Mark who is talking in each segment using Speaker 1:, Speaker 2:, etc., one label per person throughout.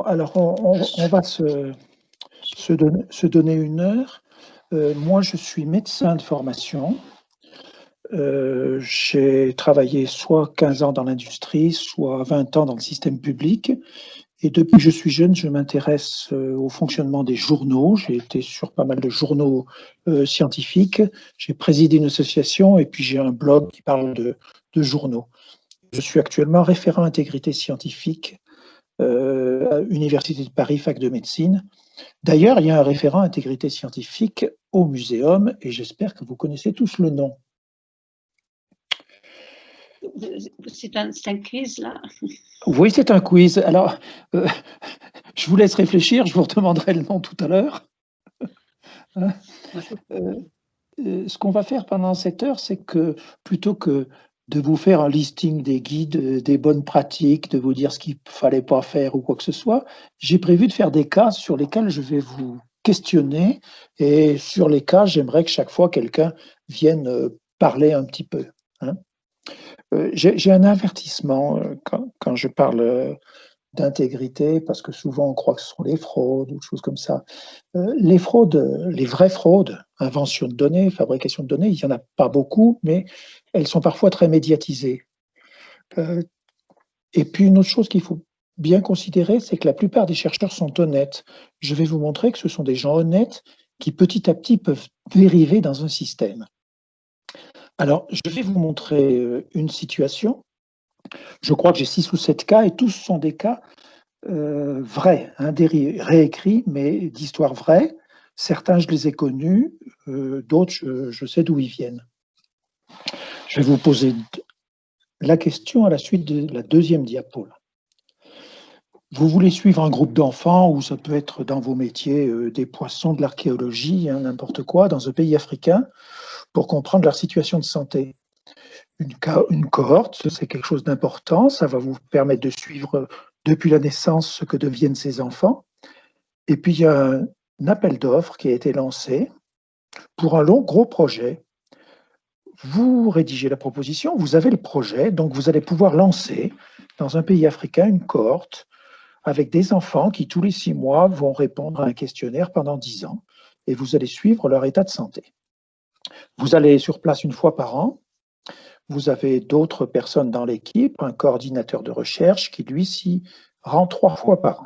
Speaker 1: alors on va se donner une heure. Moi, je suis médecin de formation. J'ai travaillé soit 15 ans dans l'industrie, soit 20 ans dans le système public. Et depuis que je suis jeune, je m'intéresse au fonctionnement des journaux. J'ai été sur pas mal de journaux scientifiques. J'ai présidé une association et puis j'ai un blog qui parle de journaux. Je suis actuellement référent intégrité scientifique à l'Université de Paris, fac de médecine. D'ailleurs, il y a un référent intégrité scientifique au Muséum et j'espère que vous connaissez tous le nom.
Speaker 2: C'est un quiz, là?
Speaker 1: Oui, c'est un quiz. Alors, je vous laisse réfléchir, je vous redemanderai le nom tout à l'heure. Ce qu'on va faire pendant cette heure, c'est que plutôt que de vous faire un listing des guides, des bonnes pratiques, de vous dire ce qu'il ne fallait pas faire ou quoi que ce soit, j'ai prévu de faire des cas sur lesquels je vais vous questionner et sur les cas, j'aimerais que chaque fois quelqu'un vienne parler un petit peu. Hein. J'ai un avertissement quand je parle d'intégrité, parce que souvent on croit que ce sont les fraudes ou des choses comme ça. Les fraudes, les vraies fraudes, invention de données, fabrication de données, il n'y en a pas beaucoup, mais elles sont parfois très médiatisées. Et puis une autre chose qu'il faut bien considérer, c'est que la plupart des chercheurs sont honnêtes. Je vais vous montrer que ce sont des gens honnêtes qui petit à petit peuvent dériver dans un système. Alors, je vais vous montrer une situation. Je crois que j'ai 6 ou 7 cas et tous sont des cas vrais, hein, réécrits, mais d'histoires vraies. Certains, je les ai connus, d'autres, je sais d'où ils viennent. Je vais vous poser la question à la suite de la deuxième diapo. Vous voulez suivre un groupe d'enfants, ou ça peut être dans vos métiers des poissons, de l'archéologie, hein, n'importe quoi, dans un pays africain, pour comprendre leur situation de santé. Une cohorte, c'est quelque chose d'important, ça va vous permettre de suivre depuis la naissance ce que deviennent ces enfants. Et puis il y a un appel d'offres qui a été lancé pour un gros projet. Vous rédigez la proposition, vous avez le projet, donc vous allez pouvoir lancer dans un pays africain une cohorte avec des enfants qui tous les 6 mois vont répondre à un questionnaire pendant 10 ans et vous allez suivre leur état de santé. Vous allez sur place une fois par an. Vous avez d'autres personnes dans l'équipe, un coordinateur de recherche qui, lui, s'y rend 3 fois par an.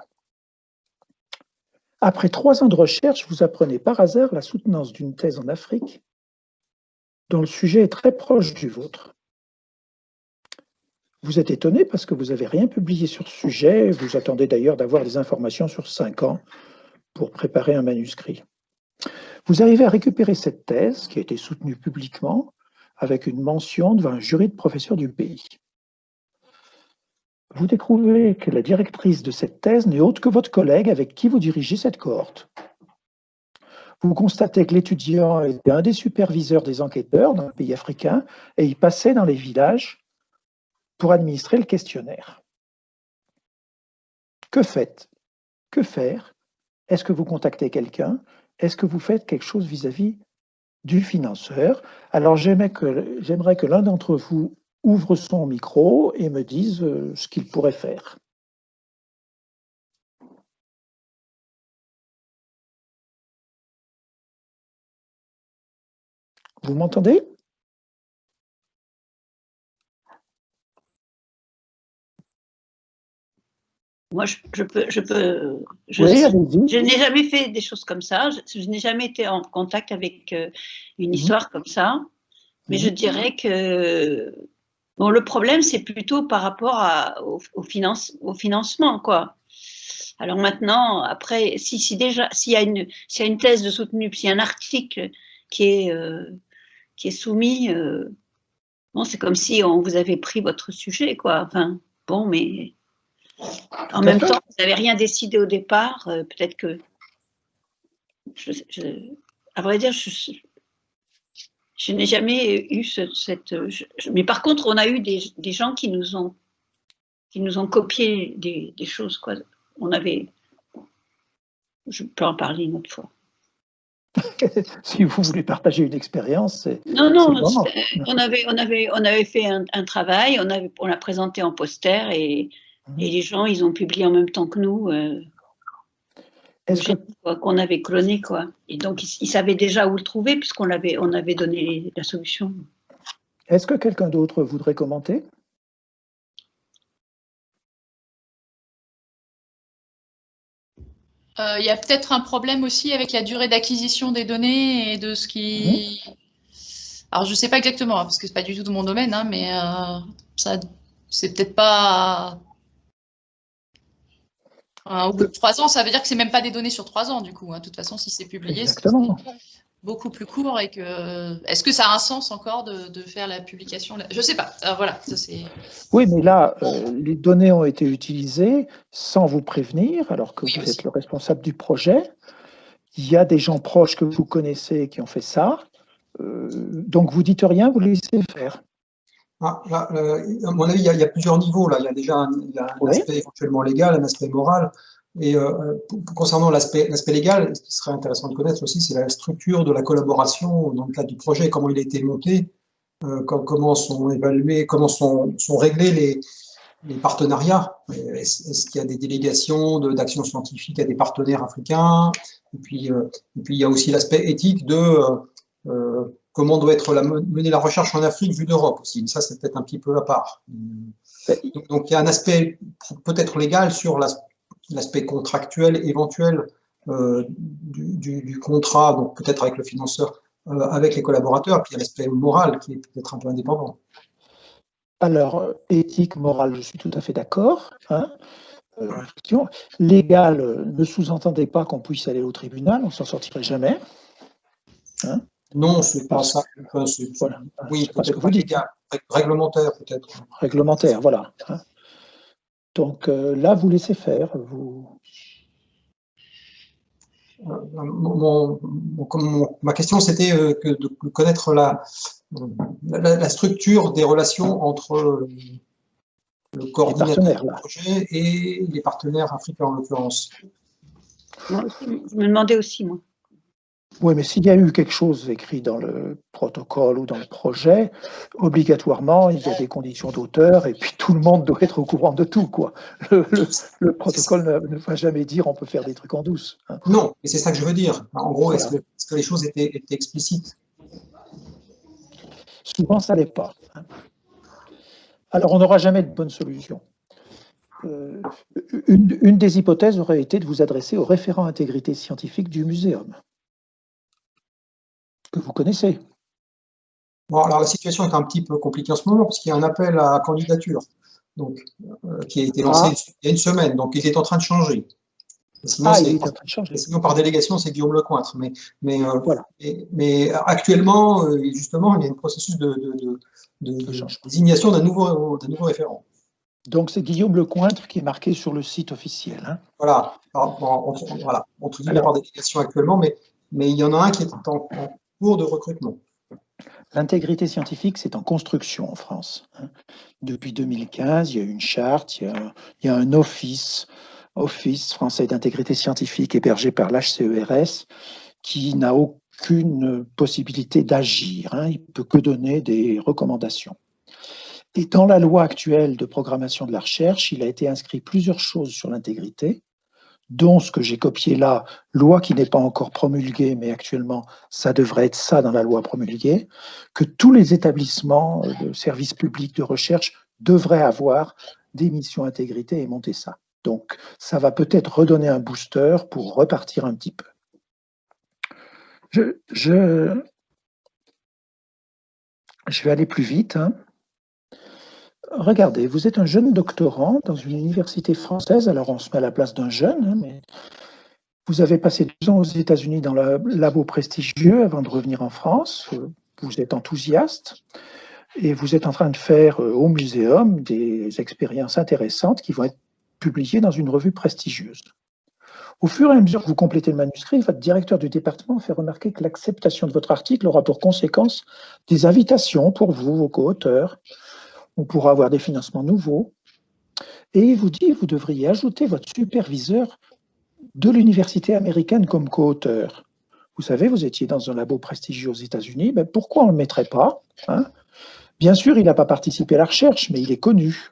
Speaker 1: Après 3 ans de recherche, vous apprenez par hasard la soutenance d'une thèse en Afrique dont le sujet est très proche du vôtre. Vous êtes étonné parce que vous n'avez rien publié sur ce sujet, vous attendez d'ailleurs d'avoir des informations sur 5 ans pour préparer un manuscrit. Vous arrivez à récupérer cette thèse qui a été soutenue publiquement avec une mention devant un jury de professeurs du pays. Vous découvrez que la directrice de cette thèse n'est autre que votre collègue avec qui vous dirigez cette cohorte. Vous constatez que l'étudiant était un des superviseurs des enquêteurs dans le pays africain et il passait dans les villages pour administrer le questionnaire. Que faites? Que faire? Est-ce que vous contactez quelqu'un? Est-ce que vous faites quelque chose vis-à-vis du financeur? Alors j'aimerais que l'un d'entre vous ouvre son micro et me dise ce qu'il pourrait faire. Vous m'entendez?
Speaker 2: Moi,
Speaker 1: je
Speaker 2: n'ai jamais fait des choses comme ça. Je n'ai jamais été en contact avec une histoire comme ça. Mais je dirais que bon, le problème, c'est plutôt par rapport au financement, quoi. Alors maintenant, après, s'il y a une thèse de soutenue, s'il y a un article qui est soumis, bon, c'est comme si on vous avait pris votre sujet, quoi. Enfin, bon, mais en même temps, vous n'avez rien décidé au départ. Peut-être que, à vrai dire, je n'ai jamais eu mais par contre, on a eu des gens qui nous ont copié des choses, quoi. Je peux en parler une autre fois.
Speaker 1: Si vous voulez partager une expérience, c'est
Speaker 2: non, on avait fait un travail, on l'a présenté en poster et les gens, ils ont publié en même temps que nous.
Speaker 1: Est-ce que,
Speaker 2: qu'on avait cloné, quoi. Et donc, ils savaient déjà où le trouver puisqu'on on avait donné la solution.
Speaker 1: est-ce que quelqu'un d'autre voudrait commenter?
Speaker 3: Il y a peut-être un problème aussi avec la durée d'acquisition des données et de ce qui... Alors, je ne sais pas exactement, parce que ce n'est pas du tout de mon domaine, hein, mais ça, c'est peut-être pas... Au bout de 3 ans, ça veut dire que ce n'est même pas des données sur 3 ans, du coup. Hein. De toute façon, si c'est publié, c'est beaucoup plus court. Et que... Est-ce que ça a un sens encore de faire la publication? Je ne sais pas. Voilà, ça c'est...
Speaker 1: Oui, mais là, les données ont été utilisées sans vous prévenir, alors que vous êtes le responsable du projet. Il y a des gens proches que vous connaissez qui ont fait ça. Donc, vous dites rien, vous laissez faire.
Speaker 4: À mon avis, il y a plusieurs niveaux. Là. Il y a déjà un aspect éventuellement légal, un aspect moral. Et concernant l'aspect légal, ce qui serait intéressant de connaître aussi, c'est la structure de la collaboration dans le cadre du projet, comment il a été monté, comment sont évalués, comment sont réglés les partenariats. Est-ce qu'il y a des délégations d'action scientifique à des partenaires africains? Et puis il y a aussi l'aspect éthique de comment doit être menée la recherche en Afrique vue d'Europe aussi. Ça, c'est peut-être un petit peu à part. Donc, il y a un aspect peut-être légal sur l'aspect contractuel éventuel du contrat, donc peut-être avec le financeur, avec les collaborateurs, et puis l'aspect moral qui est peut-être un peu indépendant.
Speaker 1: Alors, éthique, morale, je suis tout à fait d'accord. Hein. Légal, ne sous-entendez pas qu'on puisse aller au tribunal, on ne s'en sortirait jamais. Hein.
Speaker 4: Non, c'est pas ça.
Speaker 1: Voilà.
Speaker 4: Oui, peut-être pas légal. Réglementaire, peut-être.
Speaker 1: Réglementaire, voilà. Hein. Donc là, vous laissez faire.
Speaker 4: Ma question, c'était de connaître la structure des relations entre le coordinateur du projet et les partenaires africains, en l'occurrence.
Speaker 2: Moi aussi, je me demandais aussi, moi.
Speaker 1: Oui, mais s'il y a eu quelque chose écrit dans le protocole ou dans le projet, obligatoirement, il y a des conditions d'auteur et puis tout le monde doit être au courant de tout, quoi. Le protocole ne va jamais dire on peut faire des trucs en douce. Hein.
Speaker 4: Non, mais c'est ça que je veux dire. En gros, voilà. Est-ce que les choses étaient explicites?
Speaker 1: Souvent, ça l'est pas. Hein. Alors, on n'aura jamais de bonne solution. Une des hypothèses aurait été de vous adresser au référent intégrité scientifique du muséum, que vous connaissez.
Speaker 4: Bon, alors la situation est un petit peu compliquée en ce moment, parce qu'il y a un appel à candidature donc, qui a été lancé il y a une semaine, donc il est en train de changer. Sinon,
Speaker 1: il est en train de changer.
Speaker 4: Sinon, par délégation, c'est Guillaume Lecointre. Voilà. Mais actuellement, justement, il y a un processus de désignation d'un nouveau référent.
Speaker 1: Donc, c'est Guillaume Lecointre qui est marqué sur le site officiel. Hein.
Speaker 4: Voilà. Entre guillemets par délégation actuellement, mais il y en a un qui est en cours de recrutement.
Speaker 1: L'intégrité scientifique, c'est en construction en France. Hein. Depuis 2015, il y a une charte, il y a un Office français d'intégrité scientifique hébergé par l'HCERS qui n'a aucune possibilité d'agir. Hein. Il ne peut que donner des recommandations. Et dans la loi actuelle de programmation de la recherche, il a été inscrit plusieurs choses sur l'intégrité, dont ce que j'ai copié là, loi qui n'est pas encore promulguée, mais actuellement, ça devrait être ça dans la loi promulguée, que tous les établissements de services publics de recherche devraient avoir des missions intégrité et monter ça. Donc, ça va peut-être redonner un booster pour repartir un petit peu. Je vais aller plus vite. Hein. Regardez, vous êtes un jeune doctorant dans une université française, alors on se met à la place d'un jeune, hein, mais vous avez passé 2 ans aux États-Unis dans le labo prestigieux avant de revenir en France, vous êtes enthousiaste et vous êtes en train de faire au muséum des expériences intéressantes qui vont être publiées dans une revue prestigieuse. Au fur et à mesure que vous complétez le manuscrit, votre directeur du département fait remarquer que l'acceptation de votre article aura pour conséquence des invitations pour vous, vos co-auteurs. On pourra avoir des financements nouveaux. Et il vous dit que vous devriez ajouter votre superviseur de l'université américaine comme co-auteur. Vous savez, vous étiez dans un labo prestigieux aux États-Unis, mais pourquoi on ne le mettrait pas, hein? Bien sûr, il n'a pas participé à la recherche, mais il est connu.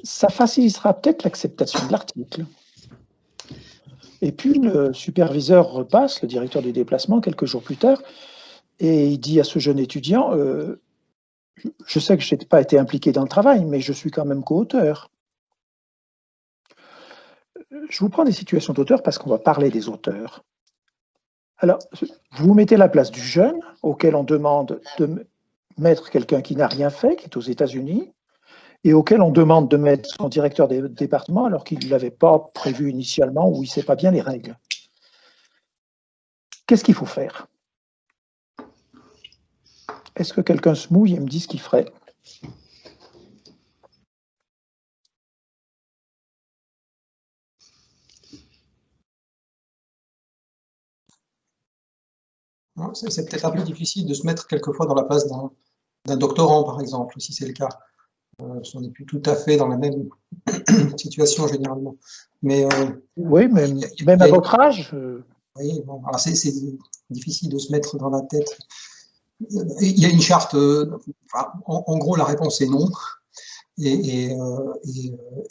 Speaker 1: Ça facilitera peut-être l'acceptation de l'article. Et puis le superviseur repasse, le directeur du déplacement, quelques jours plus tard, et il dit à ce jeune étudiant, je sais que je n'ai pas été impliqué dans le travail, mais je suis quand même co-auteur. Je vous prends des situations d'auteurs parce qu'on va parler des auteurs. Alors, vous vous mettez à la place du jeune auquel on demande de mettre quelqu'un qui n'a rien fait, qui est aux États-Unis, et auquel on demande de mettre son directeur de département alors qu'il ne l'avait pas prévu initialement ou il ne sait pas bien les règles. Qu'est-ce qu'il faut faire? Est-ce que quelqu'un se mouille et me dit ce qu'il ferait?
Speaker 4: C'est peut-être un peu difficile de se mettre quelquefois dans la place d'un doctorant, par exemple, si c'est le cas. On n'est plus tout à fait dans la même situation généralement. Mais,
Speaker 1: oui, mais même à votre âge.
Speaker 4: Oui, bon, alors c'est difficile de se mettre dans la tête. Il y a une charte, en gros, la réponse est non. Et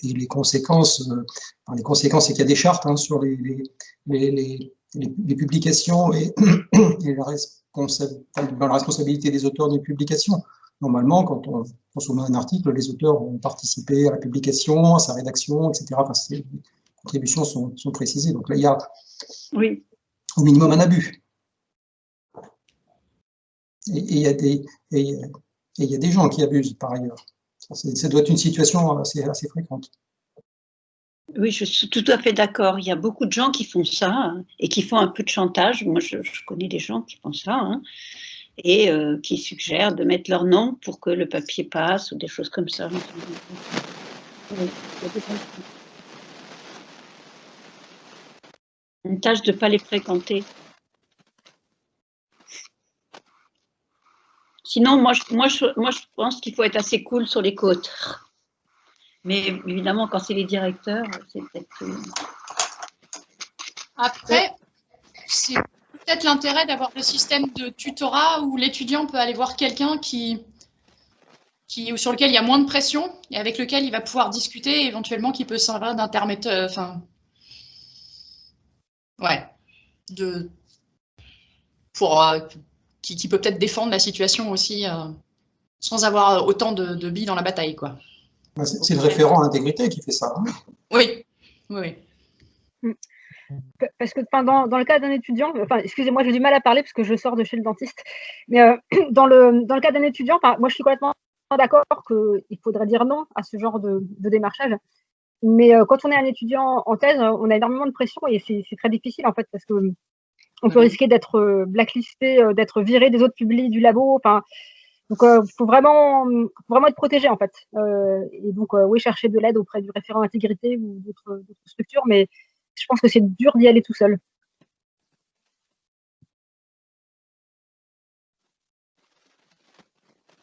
Speaker 4: les conséquences, c'est qu'il y a des chartes sur les publications et la responsabilité des auteurs des publications. Normalement, quand on soumet un article, les auteurs ont participé à la publication, à sa rédaction, etc. Enfin, les contributions sont précisées. Donc là, il y a au minimum un abus. Et il y a des gens qui abusent par ailleurs. Ça doit être une situation assez fréquente.
Speaker 2: Oui, je suis tout à fait d'accord. Il y a beaucoup de gens qui font ça et qui font un peu de chantage. Moi, je connais des gens qui font ça et qui suggèrent de mettre leur nom pour que le papier passe ou des choses comme ça. Une tâche de ne pas les fréquenter. Sinon, moi, je pense qu'il faut être assez cool sur les co-auteurs. Mais évidemment, quand c'est les directeurs, c'est peut-être plus...
Speaker 3: Après, c'est peut-être l'intérêt d'avoir le système de tutorat où l'étudiant peut aller voir quelqu'un sur lequel il y a moins de pression et avec lequel il va pouvoir discuter et éventuellement qui peut servir d'intermédiaire. Qui peut peut-être défendre la situation aussi sans avoir autant de billes dans la bataille, quoi.
Speaker 4: C'est le référent intégrité qui fait ça.
Speaker 3: Oui.
Speaker 5: Parce que dans le cas d'un étudiant, excusez-moi, j'ai du mal à parler parce que je sors de chez le dentiste, mais dans le cas d'un étudiant, moi je suis complètement d'accord qu'il faudrait dire non à ce genre de démarchage. Mais quand on est un étudiant en thèse, on a énormément de pression et c'est très difficile en fait parce que on peut risquer d'être blacklisté, d'être viré des autres publis du labo. Donc, il faut vraiment être protégé, en fait. Et donc, oui, chercher de l'aide auprès du référent intégrité ou d'autres structures, mais je pense que c'est dur d'y aller tout seul.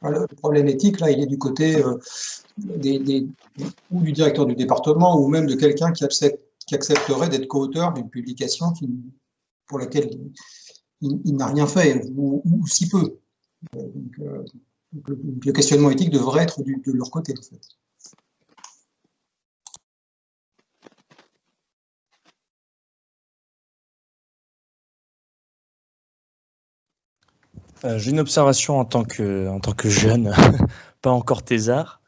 Speaker 4: Le problème éthique, là, il est du côté ou du directeur du département ou même de quelqu'un qui accepterait d'être co-auteur d'une publication pour laquelle il n'a rien fait, ou si peu. Donc, le questionnement éthique devrait être de leur côté, en fait.
Speaker 6: J'ai une observation en tant que jeune, pas encore thésard,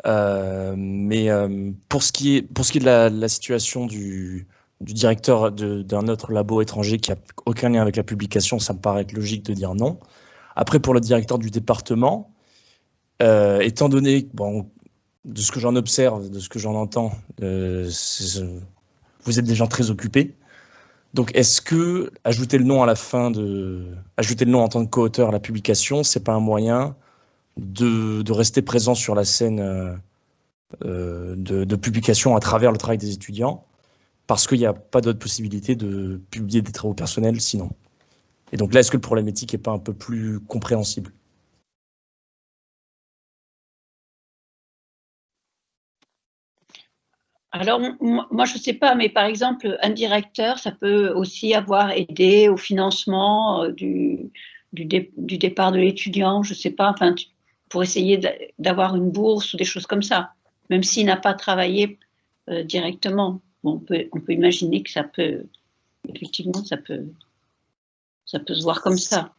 Speaker 6: mais pour ce qui est de la situation du directeur d'un autre labo étranger qui n'a aucun lien avec la publication, ça me paraît être logique de dire non. Après, pour le directeur du département, étant donné, de ce que j'en observe, de ce que j'en entends, vous êtes des gens très occupés. Donc, est-ce que ajouter le nom à la fin ajouter le nom en tant que co-auteur à la publication, c'est pas un moyen de rester présent sur la scène de publication à travers le travail des étudiants, parce qu'il n'y a pas d'autre possibilité de publier des travaux personnels sinon. Et donc là, est-ce que le problème éthique n'est pas un peu plus compréhensible?
Speaker 2: Alors, moi, je ne sais pas, mais par exemple, un directeur, ça peut aussi avoir aidé au financement du départ de l'étudiant, je ne sais pas, pour essayer d'avoir une bourse ou des choses comme ça, même s'il n'a pas travaillé directement. bon, on peut imaginer que ça peut, effectivement, ça peut se voir comme ça.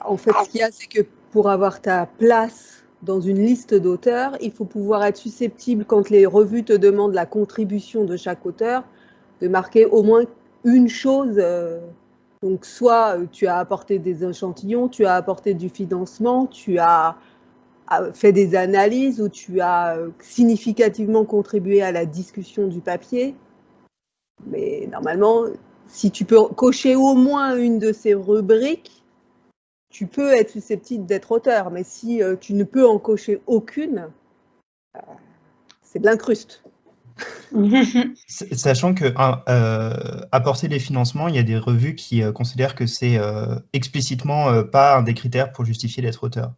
Speaker 7: En fait, ce qu'il y a, c'est que pour avoir ta place dans une liste d'auteurs, il faut pouvoir être susceptible, quand les revues te demandent la contribution de chaque auteur, de marquer au moins une chose. Donc, soit tu as apporté des échantillons, tu as apporté du financement, tu as fait des analyses ou tu as significativement contribué à la discussion du papier. Mais normalement, si tu peux cocher au moins une de ces rubriques, tu peux être susceptible d'être auteur. Mais si tu ne peux en cocher aucune, c'est de l'incruste.
Speaker 8: Sachant que apporter des financements, il y a des revues qui considèrent que c'est explicitement pas un des critères pour justifier d'être auteur.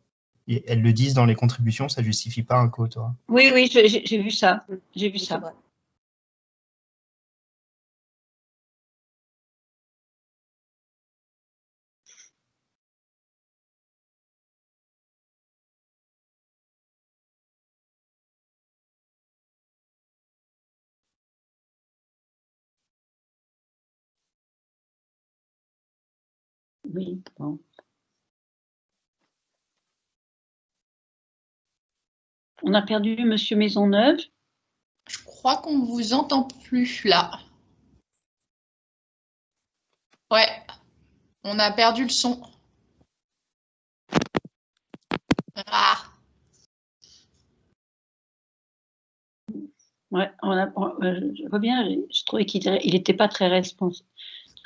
Speaker 8: Et elles le disent dans les contributions, ça justifie pas un co-auteur.
Speaker 2: Oui, oui, j'ai vu ça. J'ai vu ça.
Speaker 7: Vrai.
Speaker 2: Oui, bon. On a perdu Monsieur Maisonneuve.
Speaker 3: Je crois qu'on ne vous entend plus là. Ouais, on a perdu le son. Ah.
Speaker 2: Ouais, je vois bien, je trouvais qu'il n'était pas très réponse.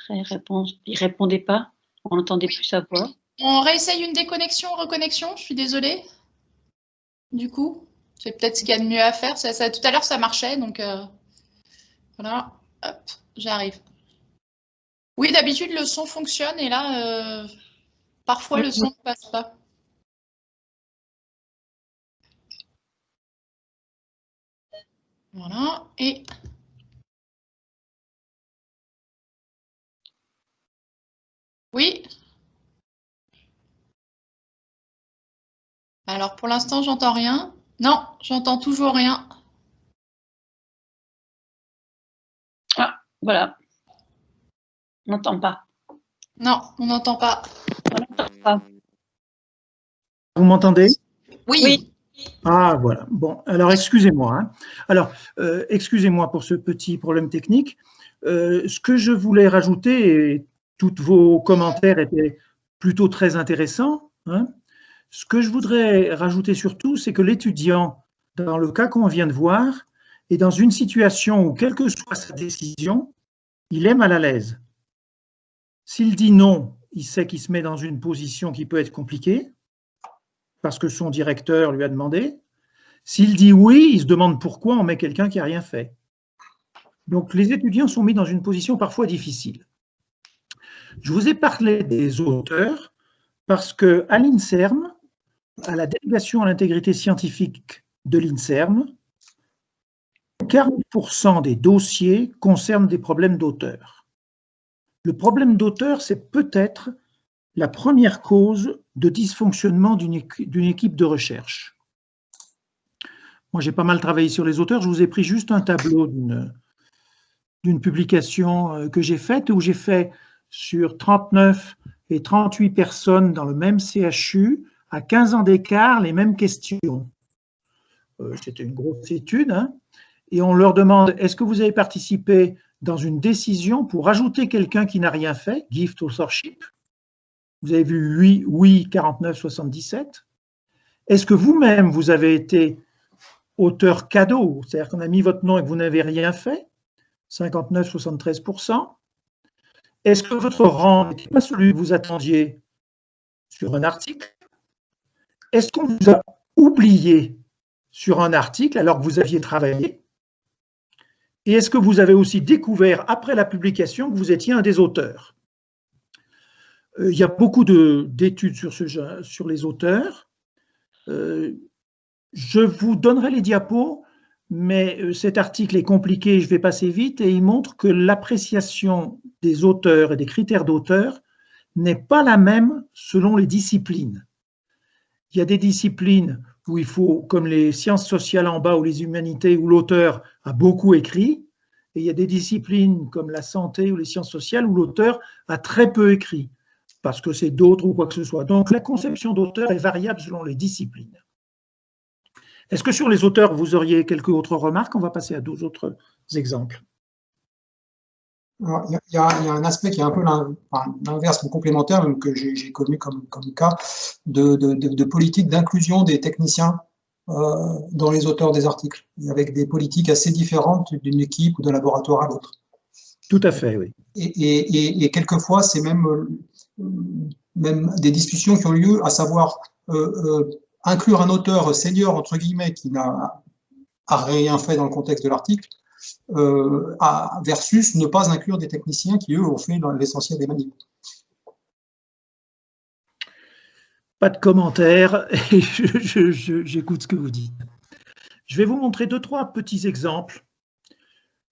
Speaker 2: Il répondait pas, on n'entendait plus sa voix.
Speaker 3: On réessaye une déconnexion, reconnexion, je suis désolée. Du coup, c'est peut-être ce qu'il y a de mieux à faire. Tout à l'heure, ça marchait, donc voilà, hop, j'arrive. Oui, d'habitude, le son fonctionne et là, parfois, le son ne passe pas. Voilà, et... Oui. Alors, pour l'instant, j'entends rien. Non, j'entends toujours rien.
Speaker 2: Ah, voilà. On n'entend pas.
Speaker 3: Non, on n'entend pas.
Speaker 2: On n'entend pas.
Speaker 1: Vous m'entendez?
Speaker 3: Oui.
Speaker 2: Oui.
Speaker 1: Ah, voilà. Bon, alors excusez-moi. Hein. Alors, excusez-moi pour ce petit problème technique. Ce que je voulais rajouter, et tous vos commentaires étaient plutôt très intéressants, hein. Ce que je voudrais rajouter surtout, c'est que l'étudiant, dans le cas qu'on vient de voir, est dans une situation où, quelle que soit sa décision, il est mal à l'aise. S'il dit non, il sait qu'il se met dans une position qui peut être compliquée, parce que son directeur lui a demandé. S'il dit oui, il se demande pourquoi on met quelqu'un qui n'a rien fait. Donc, les étudiants sont mis dans une position parfois difficile. Je vous ai parlé des auteurs parce qu'à l'INSERM, à la délégation à l'intégrité scientifique de l'INSERM, 40% des dossiers concernent des problèmes d'auteur. Le problème d'auteur, c'est peut-être la première cause de dysfonctionnement d'une équipe de recherche. Moi, j'ai pas mal travaillé sur les auteurs. Je vous ai pris juste un tableau d'une publication que j'ai faite, où j'ai fait sur 39 et 38 personnes dans le même CHU, à 15 ans d'écart, les mêmes questions. C'était une grosse étude, hein, et on leur demande, est-ce que vous avez participé dans une décision pour ajouter quelqu'un qui n'a rien fait, gift authorship? Vous avez vu oui, 49,77. Est-ce que vous-même, vous avez été auteur cadeau, c'est-à-dire qu'on a mis votre nom et que vous n'avez rien fait? 59,73%. Est-ce que votre rang n'était pas celui que vous attendiez sur un article? Est-ce qu'on vous a oublié sur un article alors que vous aviez travaillé? Et est-ce que vous avez aussi découvert après la publication que vous étiez un des auteurs? Il y a beaucoup d'études sur les auteurs. Je vous donnerai les diapos, mais cet article est compliqué, je vais passer vite, et il montre que l'appréciation des auteurs et des critères d'auteur n'est pas la même selon les disciplines. Il y a des disciplines où il faut, comme les sciences sociales en bas ou les humanités, où l'auteur a beaucoup écrit, Et il y a des disciplines comme la santé ou les sciences sociales où l'auteur a très peu écrit, parce que c'est d'autres ou quoi que ce soit. Donc la conception d'auteur est variable selon les disciplines. Est-ce que sur les auteurs, vous auriez quelques autres remarques? On va passer à 2 autres exemples.
Speaker 4: Il y a un aspect qui est un peu l'inverse, mais complémentaire, même que j'ai connu comme cas, de politique d'inclusion des techniciens dans les auteurs des articles, avec des politiques assez différentes d'une équipe ou d'un laboratoire à l'autre.
Speaker 1: Tout à fait, oui.
Speaker 4: Et quelquefois, c'est même des discussions qui ont lieu, à savoir inclure un auteur senior, entre guillemets, qui n'a rien fait dans le contexte de l'article, versus ne pas inclure des techniciens qui, eux, ont fait l'essentiel des manips.
Speaker 1: Pas de commentaires, et j'écoute ce que vous dites. Je vais vous montrer 2-3 petits exemples.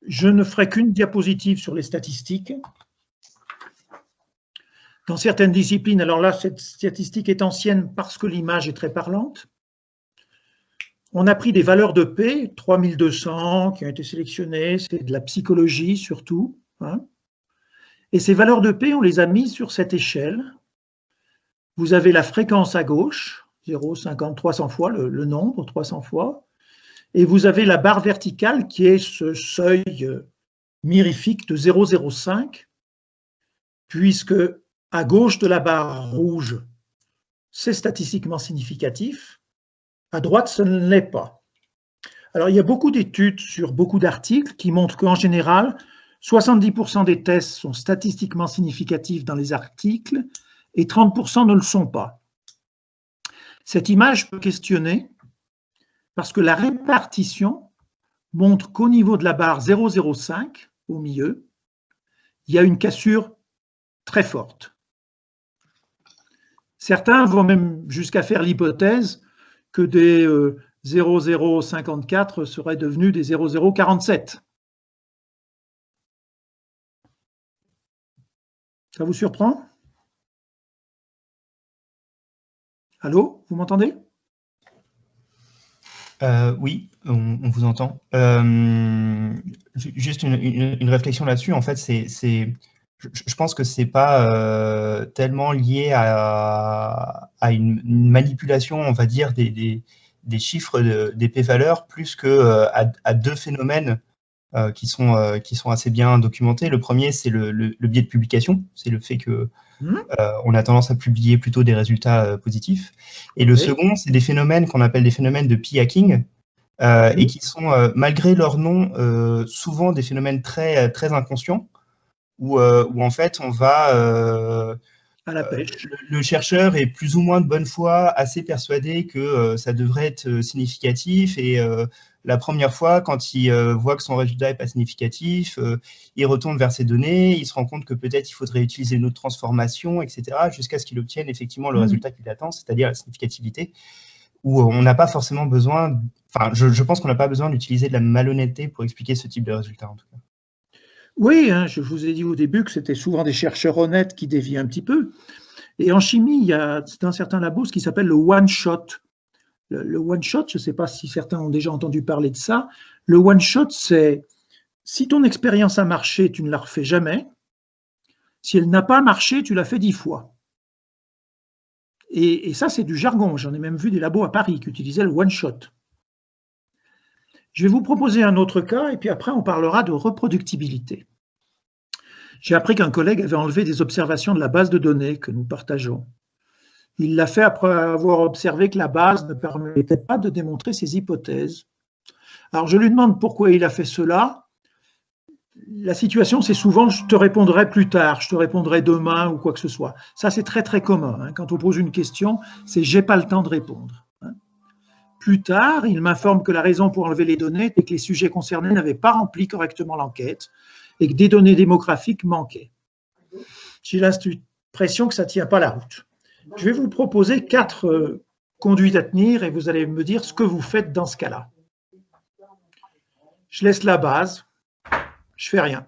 Speaker 1: Je ne ferai qu'une diapositive sur les statistiques. Dans certaines disciplines, alors là, cette statistique est ancienne parce que l'image est très parlante. On a pris des valeurs de P, 3200, qui ont été sélectionnées, c'est de la psychologie surtout. Hein. Et ces valeurs de P, on les a mises sur cette échelle. Vous avez la fréquence à gauche, 0, 50, 300 fois, le nombre, 300 fois. Et vous avez la barre verticale qui est ce seuil mirifique de 0,05, puisque à gauche de la barre rouge, c'est statistiquement significatif. À droite, ce ne l'est pas. Alors, il y a beaucoup d'études sur beaucoup d'articles qui montrent qu'en général, 70% des tests sont statistiquement significatifs dans les articles et 30% ne le sont pas. Cette image peut questionner parce que la répartition montre qu'au niveau de la barre 0,05, au milieu, il y a une cassure très forte. Certains vont même jusqu'à faire l'hypothèse que des 0,054 seraient devenus des 0,047. Ça vous surprend? Allô, vous m'entendez?
Speaker 8: Oui, on vous entend. Juste une réflexion là-dessus. En fait, je pense que c'est pas tellement lié à une manipulation, on va dire, des chiffres des p-valeurs, plus que à 2 phénomènes qui sont assez bien documentés. Le premier, c'est le biais de publication, c'est le fait que on a tendance à publier plutôt des résultats positifs. Et le second, c'est des phénomènes qu'on appelle des phénomènes de p-hacking, et qui sont, malgré leur nom, souvent des phénomènes très, très inconscients, où en fait, on va…
Speaker 1: à la pêche.
Speaker 8: Le chercheur est plus ou moins de bonne foi, assez persuadé que ça devrait être significatif, et la première fois, quand il voit que son résultat n'est pas significatif, il retourne vers ses données, il se rend compte que peut-être il faudrait utiliser une autre transformation, etc., jusqu'à ce qu'il obtienne effectivement le résultat qu'il attend, c'est-à-dire la significativité, où on n'a pas forcément besoin, enfin, je pense qu'on n'a pas besoin d'utiliser de la malhonnêteté pour expliquer ce type de résultat, en tout cas.
Speaker 1: Oui, hein, je vous ai dit au début que c'était souvent des chercheurs honnêtes qui dévient un petit peu. Et en chimie, il y a dans certains labos ce qui s'appelle le one-shot. Le one-shot, je ne sais pas si certains ont déjà entendu parler de ça. Le one-shot, c'est si ton expérience a marché, tu ne la refais jamais. Si elle n'a pas marché, tu l'as fait 10 fois. Et ça, c'est du jargon. J'en ai même vu des labos à Paris qui utilisaient le one-shot. Je vais vous proposer un autre cas et puis après, on parlera de reproductibilité. J'ai appris qu'un collègue avait enlevé des observations de la base de données que nous partageons. Il l'a fait après avoir observé que la base ne permettait pas de démontrer ses hypothèses. Alors, je lui demande pourquoi il a fait cela. La situation, c'est souvent « je te répondrai plus tard, je te répondrai demain » ou quoi que ce soit. Ça, c'est très, très commun. Hein. Quand on pose une question, c'est « j'ai pas le temps de répondre ». Plus tard, il m'informe que la raison pour enlever les données était que les sujets concernés n'avaient pas rempli correctement l'enquête et que des données démographiques manquaient. J'ai l'impression que ça ne tient pas la route. Je vais vous proposer 4 conduites à tenir et vous allez me dire ce que vous faites dans ce cas-là. Je laisse la base, je ne fais rien.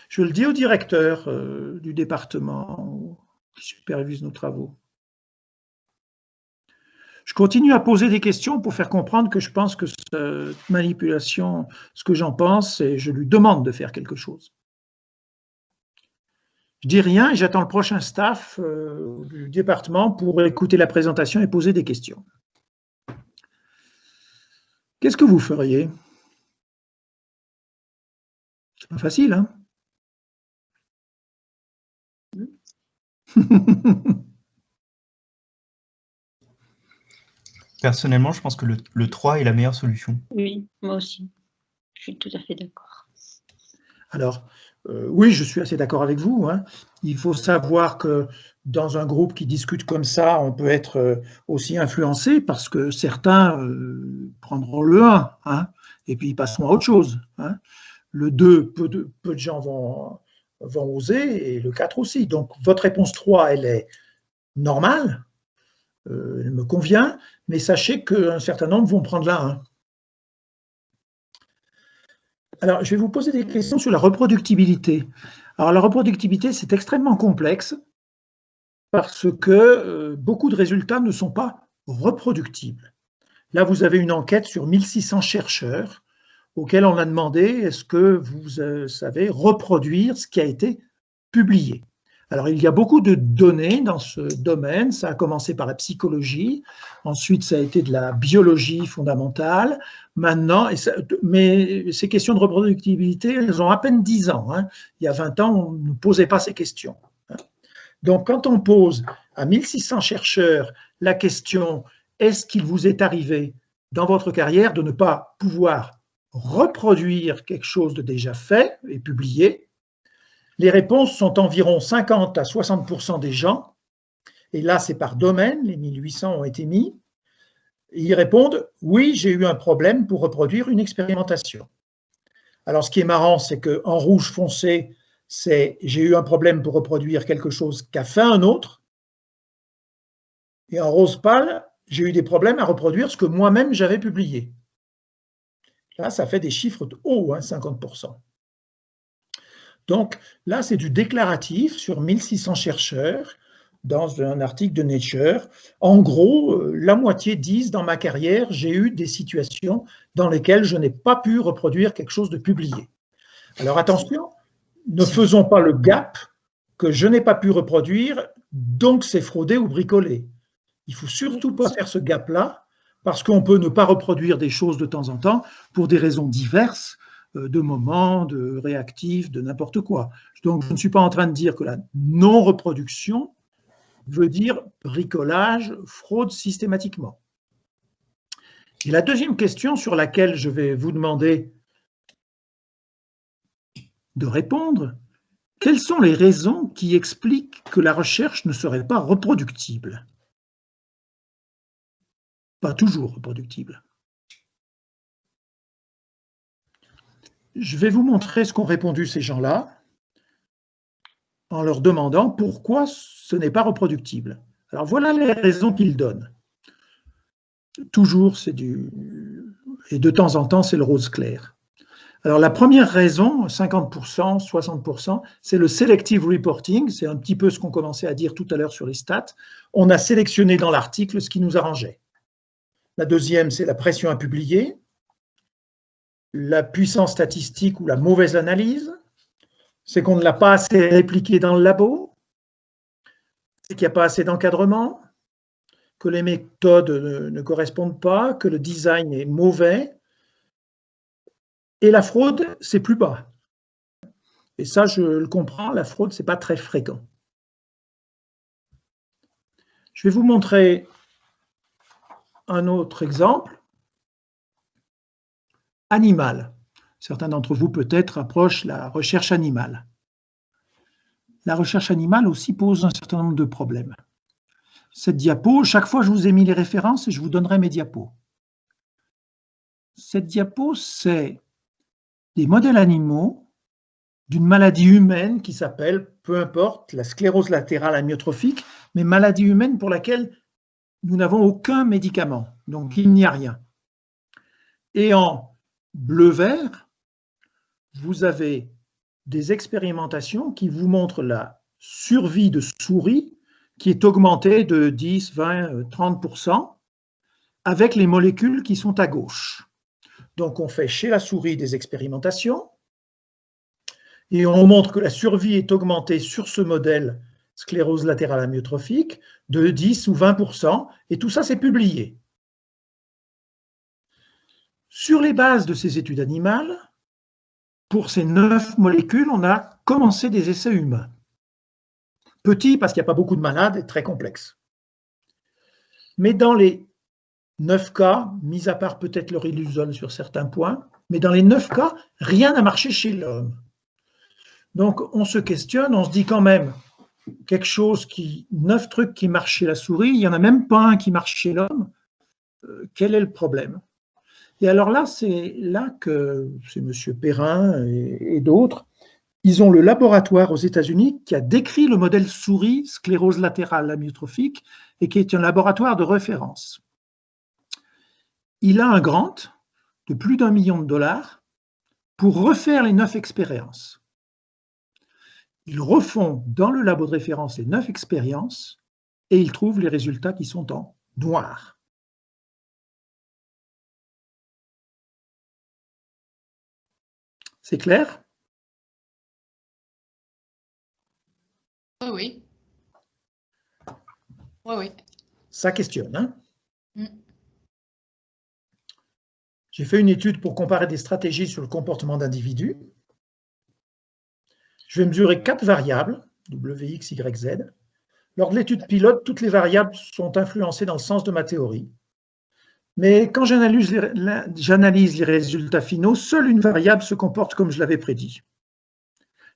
Speaker 1: Je le dis au directeur du département qui supervise nos travaux. Je continue à poser des questions pour faire comprendre que je pense que cette manipulation, ce que j'en pense, et je lui demande de faire quelque chose. Je dis rien et j'attends le prochain staff du département pour écouter la présentation et poser des questions. Qu'est-ce que vous feriez? C'est pas facile, hein?
Speaker 8: Personnellement, je pense que le 3 est la meilleure solution.
Speaker 2: Oui, moi aussi. Je suis tout à fait d'accord.
Speaker 1: Alors, oui, je suis assez d'accord avec vous, hein. Il faut savoir que dans un groupe qui discute comme ça, on peut être aussi influencé parce que certains prendront le 1, hein, et puis ils passeront à autre chose, hein. Le 2, peu de gens vont oser, et le 4 aussi. Donc, votre réponse 3, elle est normale, elle me convient, mais sachez qu'un certain nombre vont prendre la 1. Alors, je vais vous poser des questions sur la reproductibilité. Alors, la reproductibilité, c'est extrêmement complexe parce que beaucoup de résultats ne sont pas reproductibles. Là, vous avez une enquête sur 1600 chercheurs auxquels on a demandé est-ce que vous savez reproduire ce qui a été publié. Alors, il y a beaucoup de données dans ce domaine. Ça a commencé par la psychologie, ensuite ça a été de la biologie fondamentale. Maintenant, mais ces questions de reproductibilité, elles ont à peine 10 ans, hein. Il y a 20 ans, on ne posait pas ces questions, hein. Donc, quand on pose à 1600 chercheurs la question « Est-ce qu'il vous est arrivé dans votre carrière de ne pas pouvoir reproduire quelque chose de déjà fait et publié ?» Les réponses sont environ 50 à 60% des gens, et là c'est par domaine, les 1800 ont été mis, et ils répondent « Oui, j'ai eu un problème pour reproduire une expérimentation ». Alors ce qui est marrant, c'est qu'en rouge foncé, c'est « J'ai eu un problème pour reproduire quelque chose qu'a fait un autre », et en rose pâle, « J'ai eu des problèmes à reproduire ce que moi-même j'avais publié ». Là, ça fait des chiffres hauts, hein, 50%. Donc là, c'est du déclaratif sur 1600 chercheurs dans un article de Nature. En gros, la moitié disent « Dans ma carrière, j'ai eu des situations dans lesquelles je n'ai pas pu reproduire quelque chose de publié ». Alors attention, ne faisons pas le gap que je n'ai pas pu reproduire, donc c'est fraudé ou bricolé. Il ne faut surtout pas faire ce gap-là, parce qu'on peut ne pas reproduire des choses de temps en temps pour des raisons diverses, de moments, de réactifs, de n'importe quoi. Donc, je ne suis pas en train de dire que la non-reproduction veut dire bricolage, fraude systématiquement. Et la deuxième question sur laquelle je vais vous demander de répondre, quelles sont les raisons qui expliquent que la recherche ne serait pas reproductible? Pas toujours reproductible. Je vais vous montrer ce qu'ont répondu ces gens-là en leur demandant pourquoi ce n'est pas reproductible. Alors voilà les raisons qu'ils donnent. Toujours, c'est du... Et de temps en temps, c'est le rose clair. Alors la première raison, 50%, 60%, c'est le selective reporting. C'est un petit peu ce qu'on commençait à dire tout à l'heure sur les stats. On a sélectionné dans l'article ce qui nous arrangeait. La deuxième, c'est la pression à publier. La puissance statistique ou la mauvaise analyse, c'est qu'on ne l'a pas assez répliqué dans le labo, c'est qu'il n'y a pas assez d'encadrement, que les méthodes ne correspondent pas, que le design est mauvais, et la fraude, c'est plus bas. Et ça, je le comprends, la fraude, ce n'est pas très fréquent. Je vais vous montrer un autre exemple. Animal. Certains d'entre vous peut-être approchent la recherche animale. La recherche animale aussi pose un certain nombre de problèmes. Cette diapo, chaque fois je vous ai mis les références et je vous donnerai mes diapos. Cette diapo, c'est des modèles animaux d'une maladie humaine qui s'appelle, peu importe, la sclérose latérale amyotrophique, mais maladie humaine pour laquelle nous n'avons aucun médicament, donc il n'y a rien. Et en bleu-vert, vous avez des expérimentations qui vous montrent la survie de souris qui est augmentée de 10, 20, 30%, avec les molécules qui sont à gauche. Donc, on fait chez la souris des expérimentations et on montre que la survie est augmentée sur ce modèle sclérose latérale amyotrophique de 10 ou 20%, et tout ça, c'est publié. Sur les bases de ces études animales, pour ces 9 molécules, on a commencé des essais humains. Petits, parce qu'il n'y a pas beaucoup de malades, et très complexes. Mais dans les 9 cas, mis à part peut-être le riluzole sur certains points, mais dans les 9 cas, rien n'a marché chez l'homme. Donc, on se questionne, on se dit quand même, quelque chose 9 trucs qui marchent chez la souris, il n'y en a même pas un qui marche chez l'homme. Quel est le problème? Et alors là, c'est là que c'est M. Perrin et d'autres, ils ont le laboratoire aux États-Unis qui a décrit le modèle souris sclérose latérale amyotrophique et qui est un laboratoire de référence. Il a un grant de plus d'1 million de dollars pour refaire les 9 expériences. Ils refont dans le labo de référence les 9 expériences et ils trouvent les résultats qui sont en noir. C'est clair?
Speaker 3: Oui. Oui.
Speaker 1: Ça questionne, hein?
Speaker 3: Mm.
Speaker 1: J'ai fait une étude pour comparer des stratégies sur le comportement d'individus. Je vais mesurer 4 variables, W, X, Y, Z. Lors de l'étude pilote, toutes les variables sont influencées dans le sens de ma théorie. Mais quand j'analyse les résultats finaux, seule une variable se comporte comme je l'avais prédit.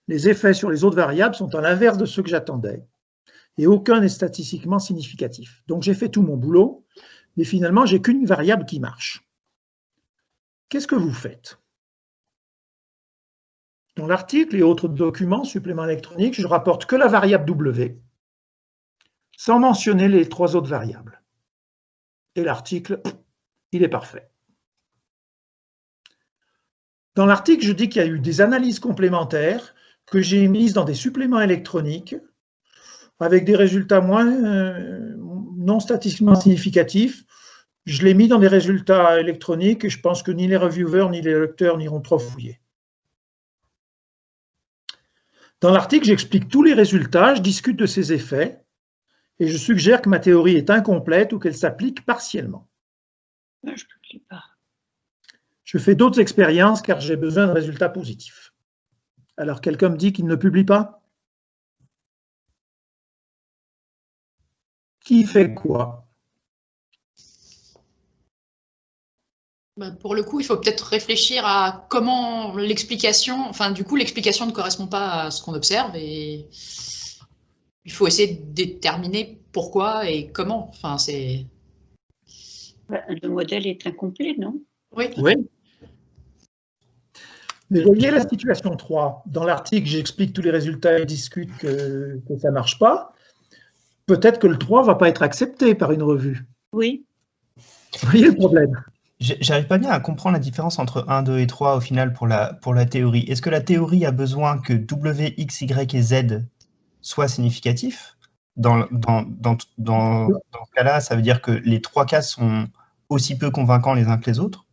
Speaker 1: Les effets sur les autres variables sont à l'inverse de ceux que j'attendais, et aucun n'est statistiquement significatif. Donc j'ai fait tout mon boulot, mais finalement, j'ai qu'une variable qui marche. Qu'est-ce que vous faites? Dans l'article et autres documents, suppléments électroniques, je rapporte que la variable W, sans mentionner les 3 autres variables. Et l'article, il est parfait. Dans l'article, je dis qu'il y a eu des analyses complémentaires que j'ai mises dans des suppléments électroniques avec des résultats non statistiquement significatifs. Je l'ai mis dans des résultats électroniques et je pense que ni les reviewers ni les lecteurs n'iront trop fouiller. Dans l'article, j'explique tous les résultats, je discute de ces effets et je suggère que ma théorie est incomplète ou qu'elle s'applique partiellement.
Speaker 2: Je ne publie pas.
Speaker 1: Je fais d'autres expériences car j'ai besoin de résultats positifs. Alors, quelqu'un me dit qu'il ne publie pas? Qui fait quoi?
Speaker 3: Pour le coup, il faut peut-être réfléchir à comment l'explication, enfin du coup, l'explication ne correspond pas à ce qu'on observe et il faut essayer de déterminer pourquoi et comment. Enfin, c'est...
Speaker 2: Le modèle est incomplet, non?
Speaker 3: Oui.
Speaker 1: Oui. Mais voyez la situation 3. Dans l'article, j'explique tous les résultats et discute que ça ne marche pas. Peut-être que le 3 ne va pas être accepté par une revue.
Speaker 2: Oui.
Speaker 1: Vous voyez le problème?
Speaker 8: J'arrive pas bien à comprendre la différence entre 1, 2 et 3 au final pour la théorie. Est-ce que la théorie a besoin que W, X, Y et Z soient significatifs? Dans ce cas-là, ça veut dire que les 3 cas sont aussi peu convaincants les uns que les autres?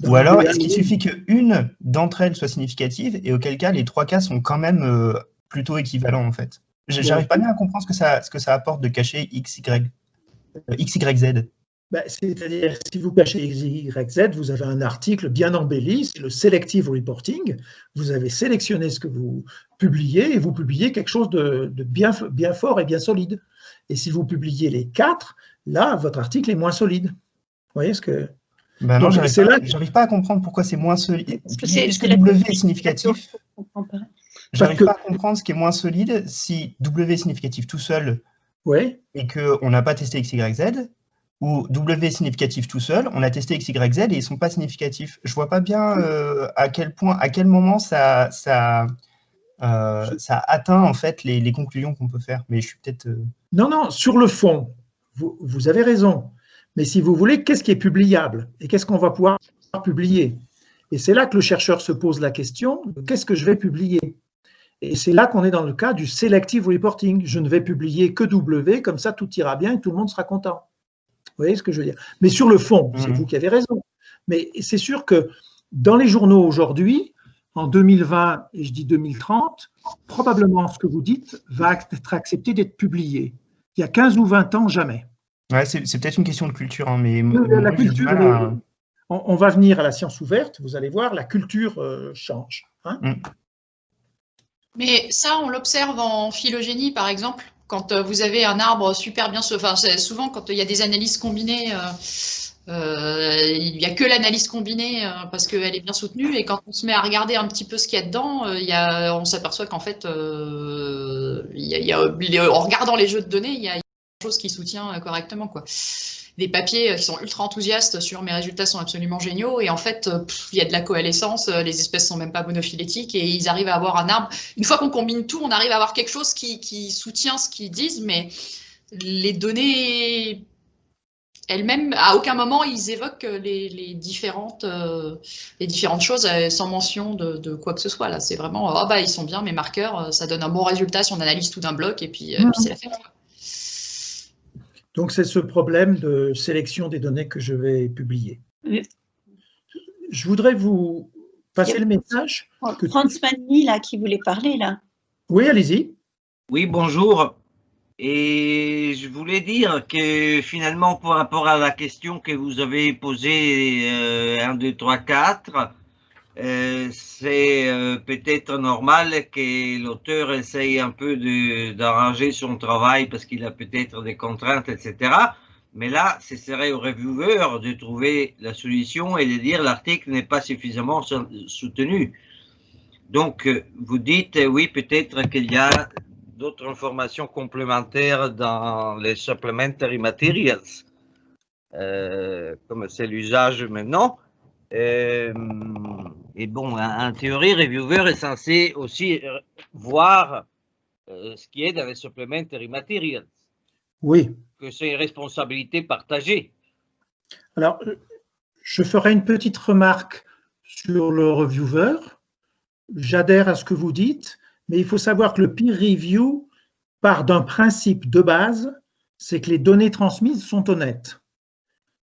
Speaker 8: Ou alors, est-ce qu'il suffit qu'une d'entre elles soit significative et auquel cas les 3 cas sont quand même plutôt équivalents en fait? J'arrive pas bien à comprendre ce que ça apporte de cacher X, Y, Z.
Speaker 1: C'est-à-dire, si vous cachez X, Y, Z, vous avez un article bien embelli, c'est le selective reporting. Vous avez sélectionné ce que vous publiez et vous publiez quelque chose de bien fort et bien solide. Et si vous publiez les 4, là, votre article est moins solide. Vous voyez ce que...
Speaker 8: Ben non, j'arrive pas à comprendre pourquoi c'est moins solide. Puisque W est significatif, j'arrive pas à comprendre ce qui est moins solide si W est significatif tout seul et qu'on n'a pas testé X, Y, Z, ou W est significatif tout seul, on a testé X, Y, Z et ils ne sont pas significatifs. Je ne vois pas bien à quel moment ça atteint en fait les conclusions qu'on peut faire. Mais je suis peut-être...
Speaker 1: Non, sur le fond, vous avez raison. Mais si vous voulez, qu'est-ce qui est publiable et qu'est-ce qu'on va pouvoir publier? Et c'est là que le chercheur se pose la question, qu'est-ce que je vais publier? Et c'est là qu'on est dans le cas du selective reporting. Je ne vais publier que W, comme ça tout ira bien et tout le monde sera content. Vous voyez ce que je veux dire? Mais sur le fond, c'est vous qui avez raison. Mais c'est sûr que dans les journaux aujourd'hui, en 2020 et je dis 2030, probablement ce que vous dites va être accepté d'être publié. Il y a 15 ou 20 ans, jamais.
Speaker 8: Ouais, c'est peut-être une question de culture, hein, mais
Speaker 1: la culture, on va venir à la science ouverte, vous allez voir, la culture change. Hein.
Speaker 3: Mais ça, on l'observe en phylogénie, par exemple, quand vous avez un arbre super bien... Enfin, souvent, quand il y a des analyses combinées, il n'y a que l'analyse combinée parce qu'elle est bien soutenue. Et quand on se met à regarder un petit peu ce qu'il y a dedans, on s'aperçoit qu'en fait, en regardant les jeux de données, il y a quelque chose qui soutient correctement, quoi. Des papiers qui sont ultra enthousiastes sur mes résultats sont absolument géniaux et en fait il y a de la coalescence, les espèces sont même pas monophylétiques et ils arrivent à avoir un arbre. Une fois qu'on combine tout, on arrive à avoir quelque chose qui soutient ce qu'ils disent, mais les données elles-mêmes, à aucun moment ils évoquent les différentes choses sans mention de quoi que ce soit. Là, c'est vraiment ils sont bien mes marqueurs, ça donne un bon résultat si on analyse tout d'un bloc et puis c'est la fête.
Speaker 1: Donc, c'est ce problème de sélection des données que je vais publier.
Speaker 2: Oui.
Speaker 1: Je voudrais vous passer le message.
Speaker 2: Franz Manny, là, qui voulait parler, là.
Speaker 1: Oui, allez-y.
Speaker 9: Oui, bonjour. Et je voulais dire que finalement, par rapport à la question que vous avez posée, 1, 2, 3, 4, c'est peut-être normal que l'auteur essaye un peu d'arranger son travail parce qu'il a peut-être des contraintes, etc. Mais là, ce serait au reviewer de trouver la solution et de dire l'article n'est pas suffisamment soutenu. Donc, vous dites, oui, peut-être qu'il y a d'autres informations complémentaires dans les supplementary materials, comme c'est l'usage maintenant. Et bon, en théorie, reviewer est censé aussi voir ce qui est dans les supplementary materials.
Speaker 1: Oui.
Speaker 9: Que c'est une responsabilité partagée.
Speaker 1: Alors, je ferai une petite remarque sur le reviewer. J'adhère à ce que vous dites, mais il faut savoir que le peer review part d'un principe de base, c'est que les données transmises sont honnêtes.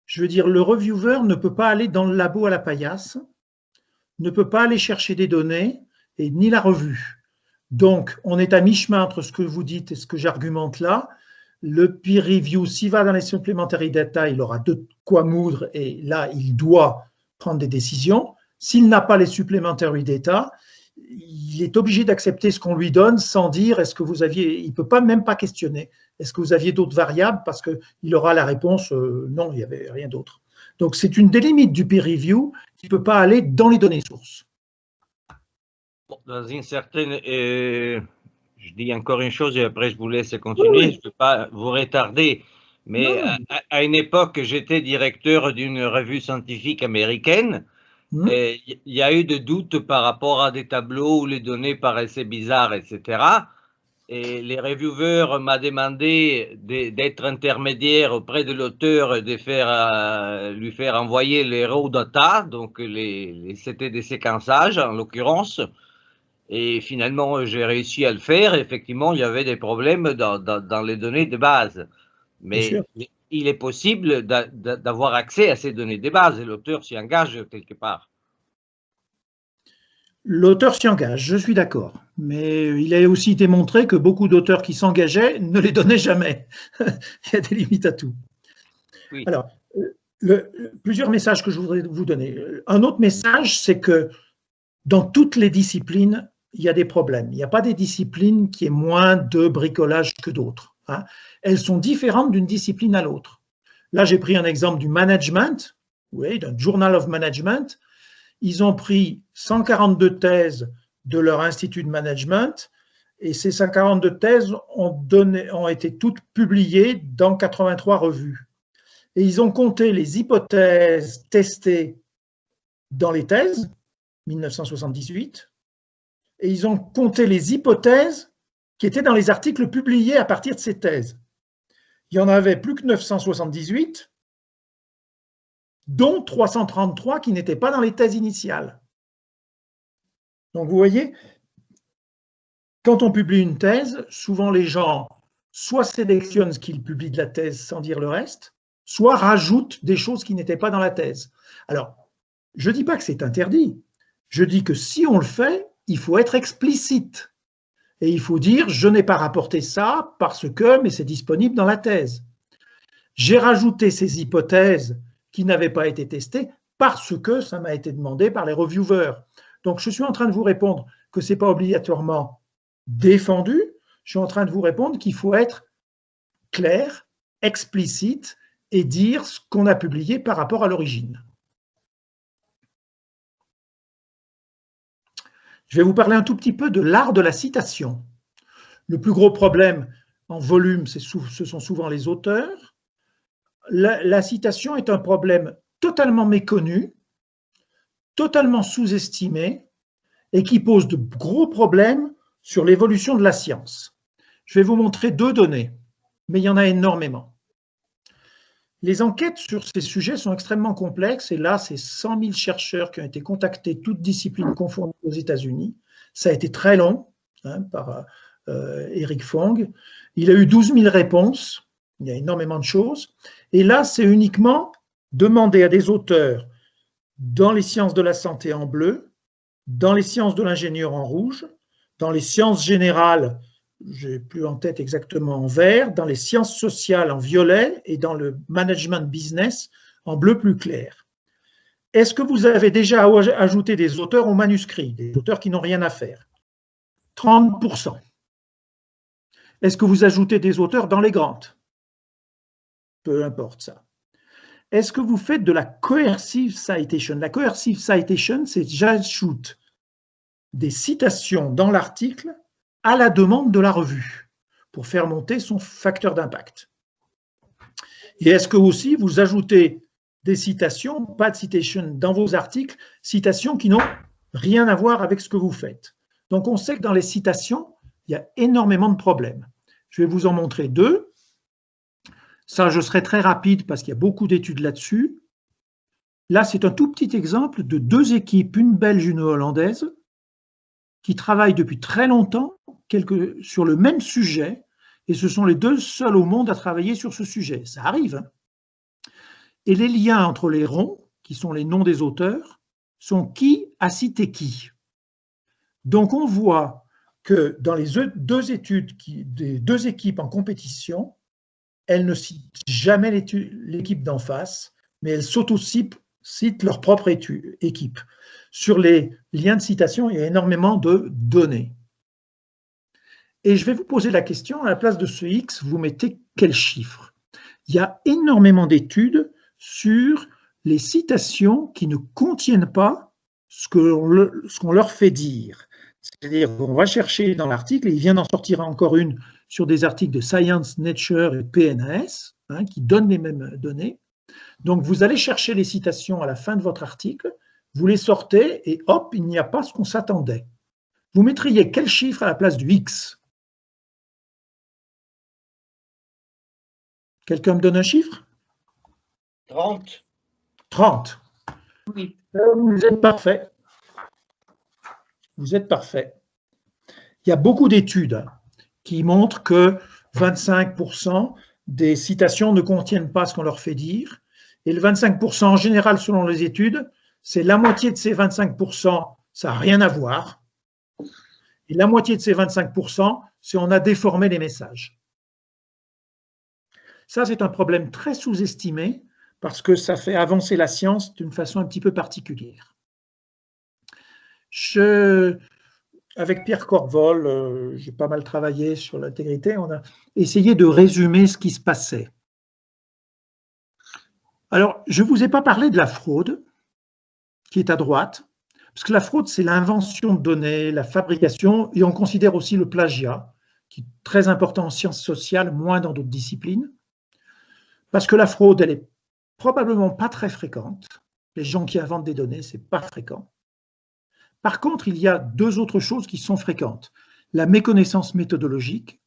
Speaker 1: Je veux dire, le reviewer ne peut pas aller dans le labo à la paillasse, ne peut pas aller chercher des données, et ni la revue. Donc, on est à mi-chemin entre ce que vous dites et ce que j'argumente là. Le peer review, s'il va dans les supplementary data, il aura de quoi moudre, et là, il doit prendre des décisions. S'il n'a pas les supplementary data, il est obligé d'accepter ce qu'on lui donne sans dire est-ce que vous aviez, il ne peut pas même pas questionner. Est-ce que vous aviez d'autres variables? Parce qu'il aura la réponse non, il n'y avait rien d'autre. Donc, c'est une des limites du peer review qui ne peut pas aller dans les données sources.
Speaker 9: Bon, dans une certaine, je dis encore une chose et après je vous laisse continuer, je ne peux pas vous retarder, mais à une époque, j'étais directeur d'une revue scientifique américaine. Il y a eu des doutes par rapport à des tableaux où les données paraissaient bizarres, etc. Et les reviewers m'ont demandé d'être intermédiaire auprès de l'auteur et de lui faire envoyer les raw data, donc c'était des séquençages en l'occurrence. Et finalement, j'ai réussi à le faire. Effectivement, il y avait des problèmes dans les données de base. Mais il est possible d'avoir accès à ces données de base et l'auteur s'y engage quelque part.
Speaker 1: L'auteur s'y engage, je suis d'accord. Mais il a aussi démontré que beaucoup d'auteurs qui s'engageaient ne les donnaient jamais. Il y a des limites à tout. Oui. Alors, plusieurs messages que je voudrais vous donner. Un autre message, c'est que dans toutes les disciplines, il y a des problèmes. Il n'y a pas des disciplines qui aient moins de bricolage que d'autres. Hein. Elles sont différentes d'une discipline à l'autre. Là, j'ai pris un exemple du management, oui, d'un Journal of Management. Ils ont pris 142 thèses de leur institut de management et ces 142 thèses ont été toutes publiées dans 83 revues. Et ils ont compté les hypothèses testées dans les thèses, 1978, et ils ont compté les hypothèses qui étaient dans les articles publiés à partir de ces thèses. Il y en avait plus que 978, dont 333 qui n'étaient pas dans les thèses initiales. Donc vous voyez, quand on publie une thèse, souvent les gens soit sélectionnent ce qu'ils publient de la thèse sans dire le reste, soit rajoute des choses qui n'étaient pas dans la thèse. Alors, je ne dis pas que c'est interdit, je dis que si on le fait, il faut être explicite. Et il faut dire, je n'ai pas rapporté ça parce que, mais c'est disponible dans la thèse. J'ai rajouté ces hypothèses qui n'avaient pas été testées parce que ça m'a été demandé par les reviewers. Donc, je suis en train de vous répondre que ce n'est pas obligatoirement défendu, je suis en train de vous répondre qu'il faut être clair, explicite et dire ce qu'on a publié par rapport à l'origine. Je vais vous parler un tout petit peu de l'art de la citation. Le plus gros problème en volume, ce sont souvent les auteurs. La citation est un problème totalement méconnu, totalement sous-estimé et qui pose de gros problèmes sur l'évolution de la science. Je vais vous montrer 2 données, mais il y en a énormément. Les enquêtes sur ces sujets sont extrêmement complexes et là, c'est 100 000 chercheurs qui ont été contactés, toutes disciplines confondues aux États-Unis. Ça a été très long par Eric Fong. Il a eu 12 000 réponses, il y a énormément de choses. Et là, c'est uniquement demander à des auteurs dans les sciences de la santé en bleu, dans les sciences de l'ingénieur en rouge, dans les sciences générales, je n'ai plus en tête exactement en vert, dans les sciences sociales en violet et dans le management business en bleu plus clair. Est-ce que vous avez déjà ajouté des auteurs au manuscrit, des auteurs qui n'ont rien à faire? 30%. Est-ce que vous ajoutez des auteurs dans les grandes? Peu importe ça. Est-ce que vous faites de la coercive citation? La coercive citation, c'est j'ajoute des citations dans l'article à la demande de la revue pour faire monter son facteur d'impact. Et est-ce que aussi vous ajoutez des citations, pas de citation dans vos articles, citations qui n'ont rien à voir avec ce que vous faites? Donc on sait que dans les citations, il y a énormément de problèmes. Je vais vous en montrer 2. Ça, je serai très rapide parce qu'il y a beaucoup d'études là-dessus. Là, c'est un tout petit exemple de 2 équipes, une belge et une hollandaise, qui travaillent depuis très longtemps sur le même sujet, et ce sont les 2 seuls au monde à travailler sur ce sujet. Ça arrive. Hein. Et les liens entre les ronds, qui sont les noms des auteurs, sont qui a cité qui. Donc on voit que dans les 2 études des 2 équipes en compétition, elles ne citent jamais l'équipe d'en face, mais elles s'auto-citent leur propre équipe. Sur les liens de citation, il y a énormément de données. Et je vais vous poser la question, à la place de ce X, vous mettez quel chiffre? Il y a énormément d'études sur les citations qui ne contiennent pas ce qu'on leur fait dire. C'est-à-dire qu'on va chercher dans l'article, et il vient d'en sortir encore une sur des articles de Science, Nature et PNAS, qui donnent les mêmes données. Donc vous allez chercher les citations à la fin de votre article, vous les sortez et hop, il n'y a pas ce qu'on s'attendait. Vous mettriez quel chiffre à la place du X? Quelqu'un me donne un chiffre?
Speaker 9: 30.
Speaker 1: 30.
Speaker 2: Oui.
Speaker 1: Vous êtes parfait. Vous êtes parfait. Il y a beaucoup d'études qui montrent que 25% des citations ne contiennent pas ce qu'on leur fait dire. Et le 25% en général, selon les études, c'est la moitié de ces 25%, ça n'a rien à voir. Et la moitié de ces 25%, c'est on a déformé les messages. Ça, c'est un problème très sous-estimé parce que ça fait avancer la science d'une façon un petit peu particulière. Avec Pierre Corvol, j'ai pas mal travaillé sur l'intégrité, on a essayé de résumer ce qui se passait. Alors, je ne vous ai pas parlé de la fraude, qui est à droite, parce que la fraude, c'est l'invention de données, la fabrication, et on considère aussi le plagiat, qui est très important en sciences sociales, moins dans d'autres disciplines. Parce que la fraude, elle est probablement pas très fréquente. Les gens qui inventent des données, c'est pas fréquent. Par contre, il y a 2 autres choses qui sont fréquentes. La méconnaissance méthodologique,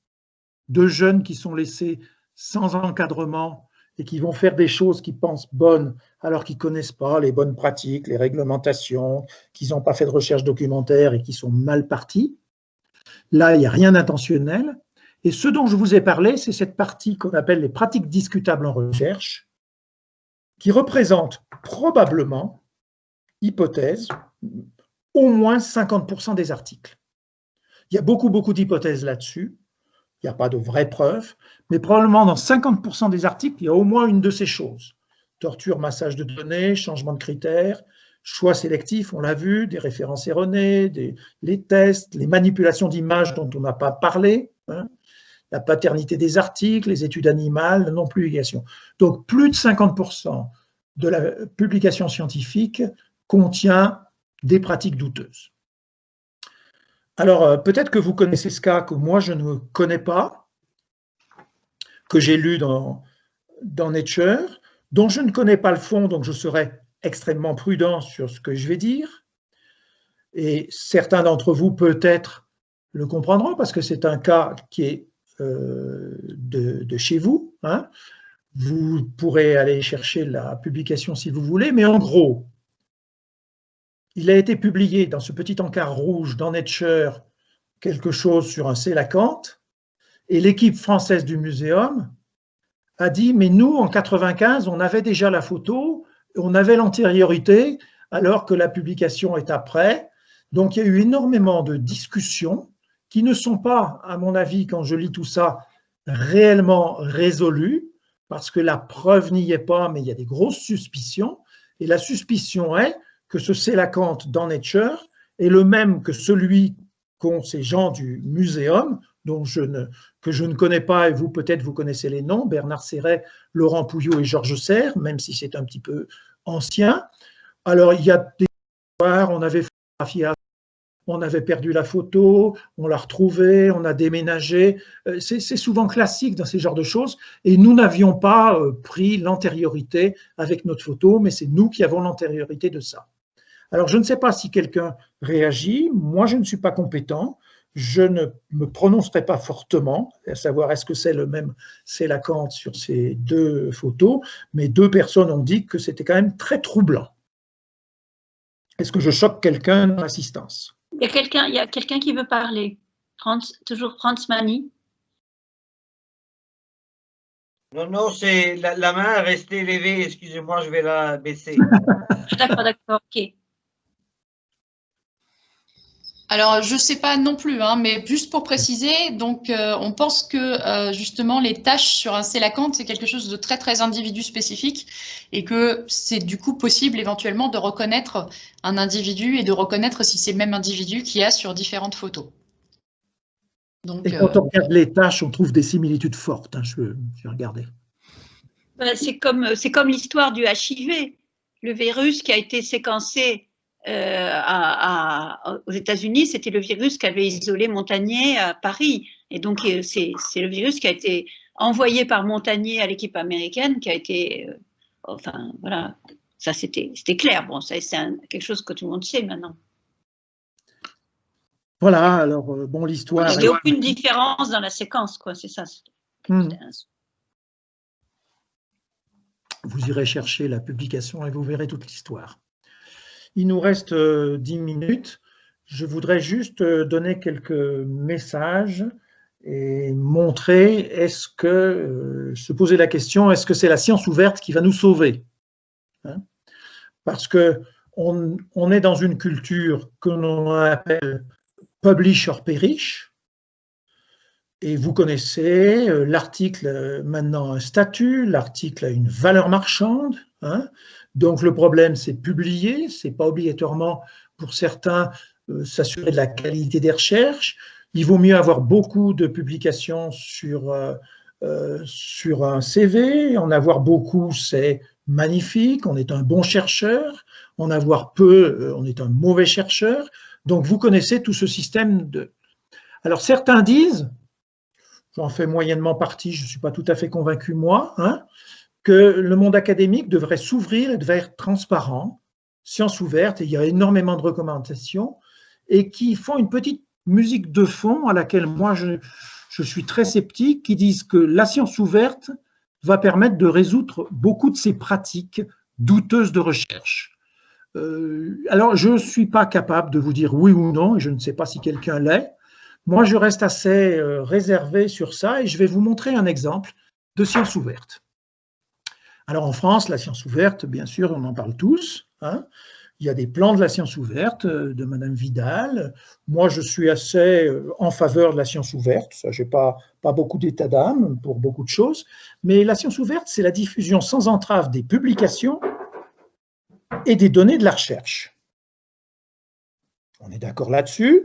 Speaker 1: de jeunes qui sont laissés sans encadrement et qui vont faire des choses qu'ils pensent bonnes alors qu'ils ne connaissent pas les bonnes pratiques, les réglementations, qu'ils n'ont pas fait de recherche documentaire et qui sont mal partis. Là, il n'y a rien d'intentionnel. Et ce dont je vous ai parlé, c'est cette partie qu'on appelle les pratiques discutables en recherche, qui représente probablement, hypothèse, au moins 50% des articles. Il y a beaucoup d'hypothèses là-dessus, il n'y a pas de vraies preuves, mais probablement dans 50% des articles, il y a au moins une de ces choses. Torture, massage de données, changement de critères, choix sélectif, on l'a vu, des références erronées, les tests, les manipulations d'images dont on n'a pas parlé, hein, la paternité des articles, les études animales, la non-publication. Donc, plus de 50% de la publication scientifique contient des pratiques douteuses. Alors, peut-être que vous connaissez ce cas que moi, je ne connais pas, que j'ai lu dans Nature, dont je ne connais pas le fond, donc je serai extrêmement prudent sur ce que je vais dire. Et certains d'entre vous, peut-être, le comprendront, parce que c'est un cas qui est de chez vous. Hein. Vous pourrez aller chercher la publication si vous voulez, mais en gros, il a été publié dans ce petit encart rouge dans Nature, quelque chose sur un sélacanthe, et l'équipe française du muséum a dit, mais nous, en 95, on avait déjà la photo, on avait l'antériorité, alors que la publication est après. Donc, il y a eu énormément de discussions qui ne sont pas, à mon avis, quand je lis tout ça, réellement résolues, parce que la preuve n'y est pas, mais il y a des grosses suspicions, et la suspicion est que ce sélacanthe dans Nature est le même que celui qu'ont ces gens du muséum, que je ne connais pas, et vous peut-être vous connaissez les noms, Bernard Serret, Laurent Pouillot et Georges Serre, même si c'est un petit peu ancien. Alors il y a des histoires, on avait photographié, on avait perdu la photo, on l'a retrouvée, on a déménagé, c'est souvent classique dans ces genres de choses, et nous n'avions pas pris l'antériorité avec notre photo, mais c'est nous qui avons l'antériorité de ça. Alors je ne sais pas si quelqu'un réagit, moi je ne suis pas compétent, je ne me prononcerai pas fortement, à savoir est-ce que c'est le même sélacanthe sur ces deux photos, mais deux personnes ont dit que c'était quand même très troublant. Est-ce que je choque quelqu'un dans l'assistance?
Speaker 2: Il y a quelqu'un qui veut parler. Toujours Franz Mani.
Speaker 9: Non, c'est la main est restée élevée, excusez-moi, je vais la baisser.
Speaker 2: D'accord, ok.
Speaker 3: Alors, je ne sais pas non plus, hein, mais juste pour préciser, donc on pense que justement les tâches sur un sélacanthe, c'est quelque chose de très très individu spécifique et que c'est du coup possible éventuellement de reconnaître un individu et de reconnaître si c'est le même individu qu'il y a sur différentes photos. Donc,
Speaker 1: et quand on regarde les tâches, on trouve des similitudes fortes. Hein, je vais regarder.
Speaker 2: C'est comme l'histoire du HIV, le virus qui a été séquencé aux États-Unis, c'était le virus qu'avait isolé Montagnier à Paris. Et donc, c'est le virus qui a été envoyé par Montagnier à l'équipe américaine, qui a été… enfin, voilà, ça c'était clair. Bon, c'est quelque chose que tout le monde sait maintenant.
Speaker 1: Voilà, alors, bon, l'histoire…
Speaker 2: Il n'y a aucune différence dans la séquence, quoi, c'est ça.
Speaker 1: Vous irez chercher la publication et vous verrez toute l'histoire. Il nous reste 10 minutes. Je voudrais juste donner quelques messages et montrer, se poser la question, est-ce que c'est la science ouverte qui va nous sauver? Hein? Parce qu'on est dans une culture que l'on appelle « publish or perish ». Et vous connaissez, l'article maintenant a un statut, l'article a une valeur marchande. Hein? Donc le problème, c'est publier, ce n'est pas obligatoirement pour certains s'assurer de la qualité des recherches. Il vaut mieux avoir beaucoup de publications sur un CV. En avoir beaucoup, c'est magnifique, on est un bon chercheur. En avoir peu, on est un mauvais chercheur. Donc vous connaissez tout ce système de… Alors certains disent, j'en fais moyennement partie, je ne suis pas tout à fait convaincu moi, hein, que le monde académique devrait s'ouvrir et devrait être transparent, science ouverte, et il y a énormément de recommandations, et qui font une petite musique de fond à laquelle moi je suis très sceptique, qui disent que la science ouverte va permettre de résoudre beaucoup de ces pratiques douteuses de recherche. Alors, je ne suis pas capable de vous dire oui ou non, et je ne sais pas si quelqu'un l'est. Moi, je reste assez réservé sur ça, et je vais vous montrer un exemple de science ouverte. Alors en France, la science ouverte, bien sûr, on en parle tous, hein. Il y a des plans de la science ouverte de Madame Vidal. Moi, je suis assez en faveur de la science ouverte. Ça, je n'ai pas beaucoup d'état d'âme pour beaucoup de choses. Mais la science ouverte, c'est la diffusion sans entrave des publications et des données de la recherche. On est d'accord là-dessus.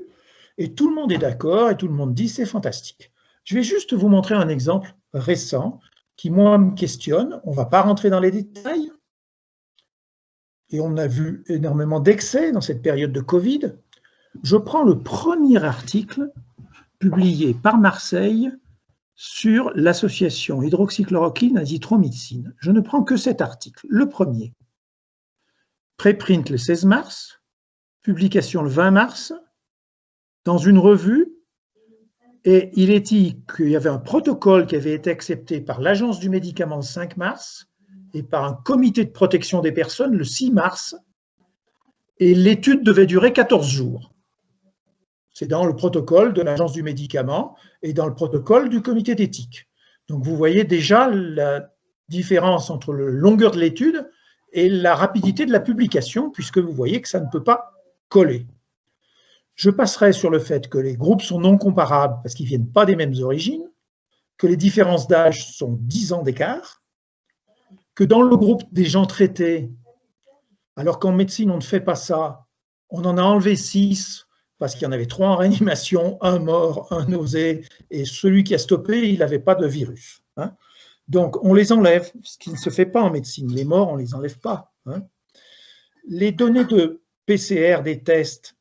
Speaker 1: Et tout le monde est d'accord et tout le monde dit c'est fantastique. Je vais juste vous montrer un exemple récent qui, moi, me questionne. On ne va pas rentrer dans les détails. Et on a vu énormément d'excès dans cette période de Covid. Je prends le premier article publié par Marseille sur l'association hydroxychloroquine azithromycine. Je ne prends que cet article, le premier. Préprint le 16 mars, publication le 20 mars, dans une revue, et il est dit qu'il y avait un protocole qui avait été accepté par l'Agence du médicament le 5 mars, et par un comité de protection des personnes le 6 mars, et l'étude devait durer 14 jours. C'est dans le protocole de l'Agence du médicament et dans le protocole du comité d'éthique. Donc vous voyez déjà la différence entre la longueur de l'étude et la rapidité de la publication, puisque vous voyez que ça ne peut pas coller. Je passerai sur le fait que les groupes sont non comparables parce qu'ils ne viennent pas des mêmes origines, que les différences d'âge sont 10 ans d'écart, que dans le groupe des gens traités, alors qu'en médecine on ne fait pas ça, on en a enlevé 6 parce qu'il y en avait 3 en réanimation, 1 mort, 1 nausée, et celui qui a stoppé, il n'avait pas de virus. Hein. Donc on les enlève, ce qui ne se fait pas en médecine. Les morts, on ne les enlève pas. Hein. Les données de PCR des tests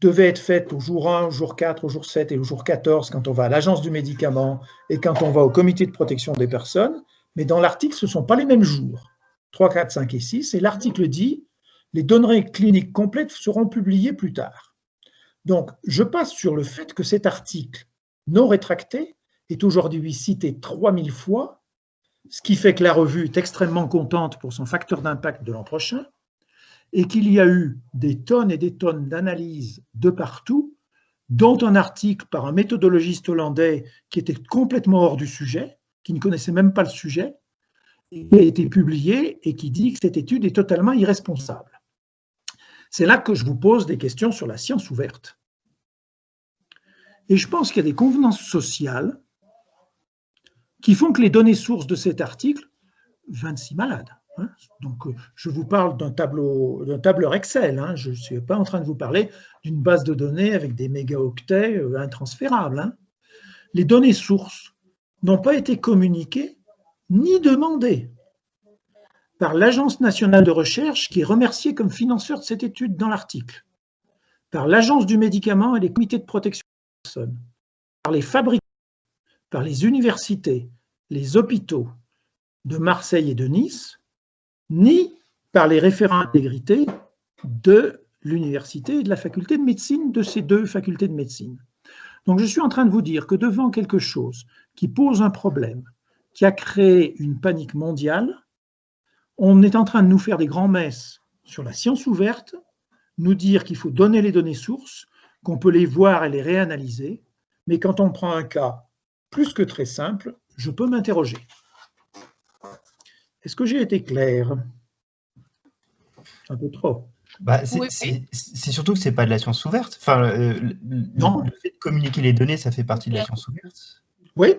Speaker 1: devaient être faites au jour 1, au jour 4, au jour 7 et au jour 14 quand on va à l'agence du médicament et quand on va au comité de protection des personnes. Mais dans l'article, ce ne sont pas les mêmes jours, 3, 4, 5 et 6, et l'article dit « les données cliniques complètes seront publiées plus tard ». Donc, je passe sur le fait que cet article non rétracté est aujourd'hui cité 3000 fois, ce qui fait que la revue est extrêmement contente pour son facteur d'impact de l'an prochain, et qu'il y a eu des tonnes et des tonnes d'analyses de partout, dont un article par un méthodologiste hollandais qui était complètement hors du sujet, qui ne connaissait même pas le sujet, et qui a été publié et qui dit que cette étude est totalement irresponsable. C'est là que je vous pose des questions sur la science ouverte. Et je pense qu'il y a des convenances sociales qui font que les données sources de cet article, 26 malades. Hein, donc, je vous parle d'un tableur Excel. Hein, je ne suis pas en train de vous parler d'une base de données avec des mégaoctets intransférables. Hein. Les données sources n'ont pas été communiquées ni demandées par l'Agence nationale de recherche qui est remerciée comme financeur de cette étude dans l'article, par l'Agence du médicament et les comités de protection des personnes, par les fabricants, par les universités, les hôpitaux de Marseille et de Nice, ni par les référents intégrité de l'université et de la faculté de médecine, de ces 2 facultés de médecine. Donc je suis en train de vous dire que devant quelque chose qui pose un problème, qui a créé une panique mondiale, on est en train de nous faire des grands-messes sur la science ouverte, nous dire qu'il faut donner les données sources, qu'on peut les voir et les réanalyser, mais quand on prend un cas plus que très simple, je peux m'interroger. Est-ce que j'ai été clair? Un peu trop.
Speaker 8: Bah, c'est surtout que ce n'est pas de la science ouverte. Enfin, le fait de communiquer les données, ça fait partie de la science ouverte.
Speaker 1: Oui.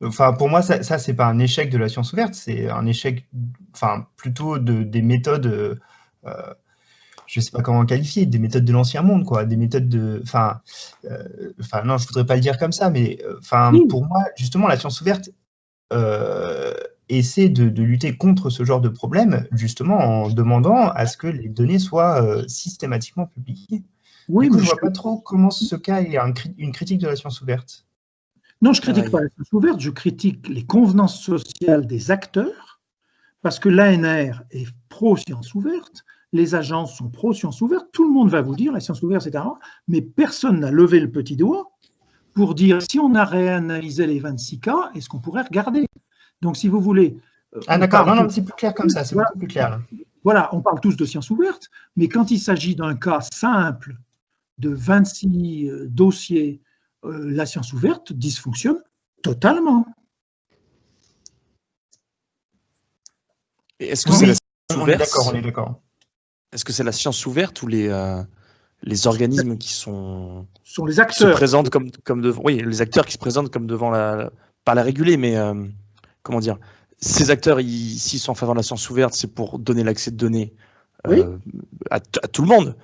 Speaker 8: Enfin, pour moi, ça c'est pas un échec de la science ouverte, c'est un échec, enfin, plutôt des méthodes, je ne sais pas comment qualifier, des méthodes de l'ancien monde, quoi, des méthodes de, enfin, non, je voudrais pas le dire comme ça, mais enfin, pour moi, justement, la science ouverte essaie de lutter contre ce genre de problème, justement, en demandant à ce que les données soient systématiquement publiées.
Speaker 1: Oui,
Speaker 8: du coup, je ne vois pas trop comment ce cas est une critique de la science ouverte.
Speaker 1: Non, je ne critique pas la science ouverte, je critique les convenances sociales des acteurs, parce que l'ANR est pro-science ouverte, les agences sont pro-science ouverte, tout le monde va vous dire la science ouverte, etc. Mais personne n'a levé le petit doigt pour dire si on a réanalysé les 26 cas, est-ce qu'on pourrait regarder? Donc, si vous voulez…
Speaker 8: Ah d'accord, non, c'est plus clair comme ça, c'est beaucoup plus clair. Là.
Speaker 1: Voilà, on parle tous de science ouverte, mais quand il s'agit d'un cas simple de 26 dossiers, la science ouverte dysfonctionne totalement.
Speaker 6: Est-ce que c'est la science
Speaker 8: On est
Speaker 6: ouverte?
Speaker 8: d'accord, on est d'accord.
Speaker 6: Est-ce que c'est la science ouverte ou les organismes qui sont
Speaker 1: les
Speaker 6: se
Speaker 1: acteurs.
Speaker 6: présentent comme devant, oui, les acteurs qui se présentent comme devant pas la réguler, mais comment dire, ces acteurs, s'ils sont en faveur de la science ouverte, c'est pour donner l'accès de données
Speaker 1: Oui.
Speaker 6: à tout le monde.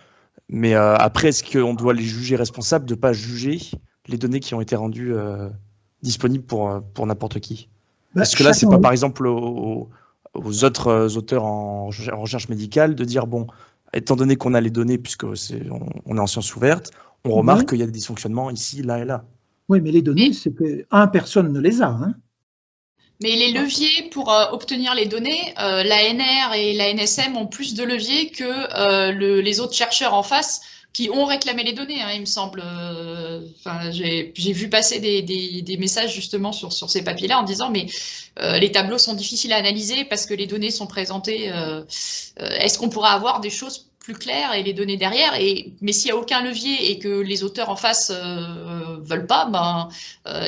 Speaker 6: Mais après, est-ce qu'on doit les juger responsables de ne pas juger les données qui ont été rendues disponibles pour n'importe qui? Est-ce que là, c'est pas par exemple aux autres auteurs en recherche médicale de dire, bon, étant donné qu'on a les données, puisque on est en sciences ouvertes, on remarque qu'il y a des dysfonctionnements ici, là et là.
Speaker 1: Oui, mais les données, c'est que personne ne les a. Hein.
Speaker 3: Mais les leviers pour obtenir les données, l'ANR et la NSM ont plus de leviers que les autres chercheurs en face qui ont réclamé les données, hein, il me semble. J'ai vu passer des messages justement sur ces papiers-là en disant mais les tableaux sont difficiles à analyser parce que les données sont présentées. Est-ce qu'on pourra avoir des choses plus claires et les données derrière? Mais s'il n'y a aucun levier et que les auteurs en face veulent pas,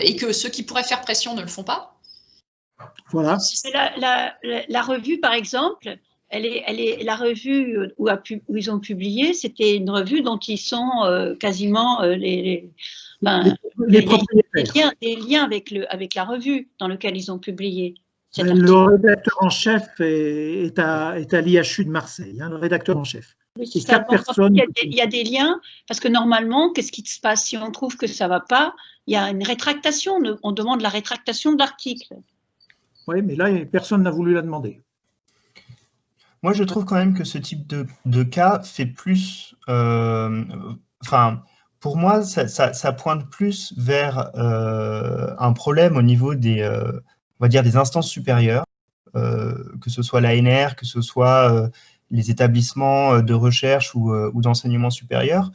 Speaker 3: et que ceux qui pourraient faire pression ne le font pas.
Speaker 1: Voilà.
Speaker 2: La revue, par exemple, la revue où ils ont publié, c'était une revue dont ils sont quasiment les liens avec la revue dans laquelle ils ont publié.
Speaker 1: Le rédacteur en chef est à l'IHU de Marseille, hein, le rédacteur en chef.
Speaker 2: Oui, il y a des liens, parce que normalement, qu'est-ce qui se passe si on trouve que ça ne va pas? Il y a une rétractation, on demande la rétractation de l'article.
Speaker 1: Oui, mais là, personne n'a voulu la demander.
Speaker 8: Moi, je trouve quand même que ce type de cas fait plus... pour moi, ça pointe plus vers un problème au niveau des, on va dire, des instances supérieures, que ce soit l'ANR, que ce soit les établissements de recherche ou d'enseignement supérieur,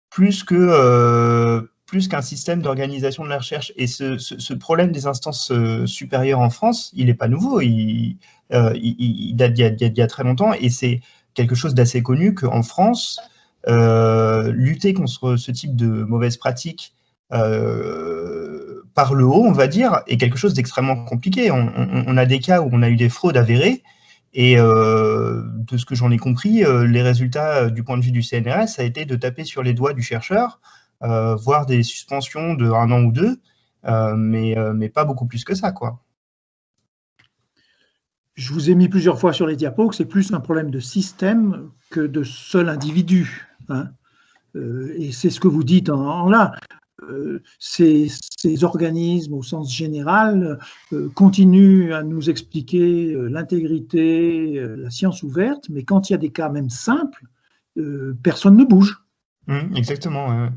Speaker 8: plus qu'un système d'organisation de la recherche. Et ce problème des instances supérieures en France, il n'est pas nouveau, il date d'il y a très longtemps, et c'est quelque chose d'assez connu qu'en France, lutter contre ce type de mauvaises pratiques par le haut, on va dire, est quelque chose d'extrêmement compliqué. On a des cas où on a eu des fraudes avérées, et de ce que j'en ai compris, les résultats du point de vue du CNRS, ça a été de taper sur les doigts du chercheur, voire des suspensions de 1 an ou 2, mais pas beaucoup plus que ça, quoi.
Speaker 1: Je vous ai mis plusieurs fois sur les diapos que c'est plus un problème de système que de seul individu. Hein. Et c'est ce que vous dites là. Ces organismes, au sens général, continuent à nous expliquer l'intégrité, la science ouverte, mais quand il y a des cas même simples, personne ne bouge.
Speaker 8: Exactement. Ouais.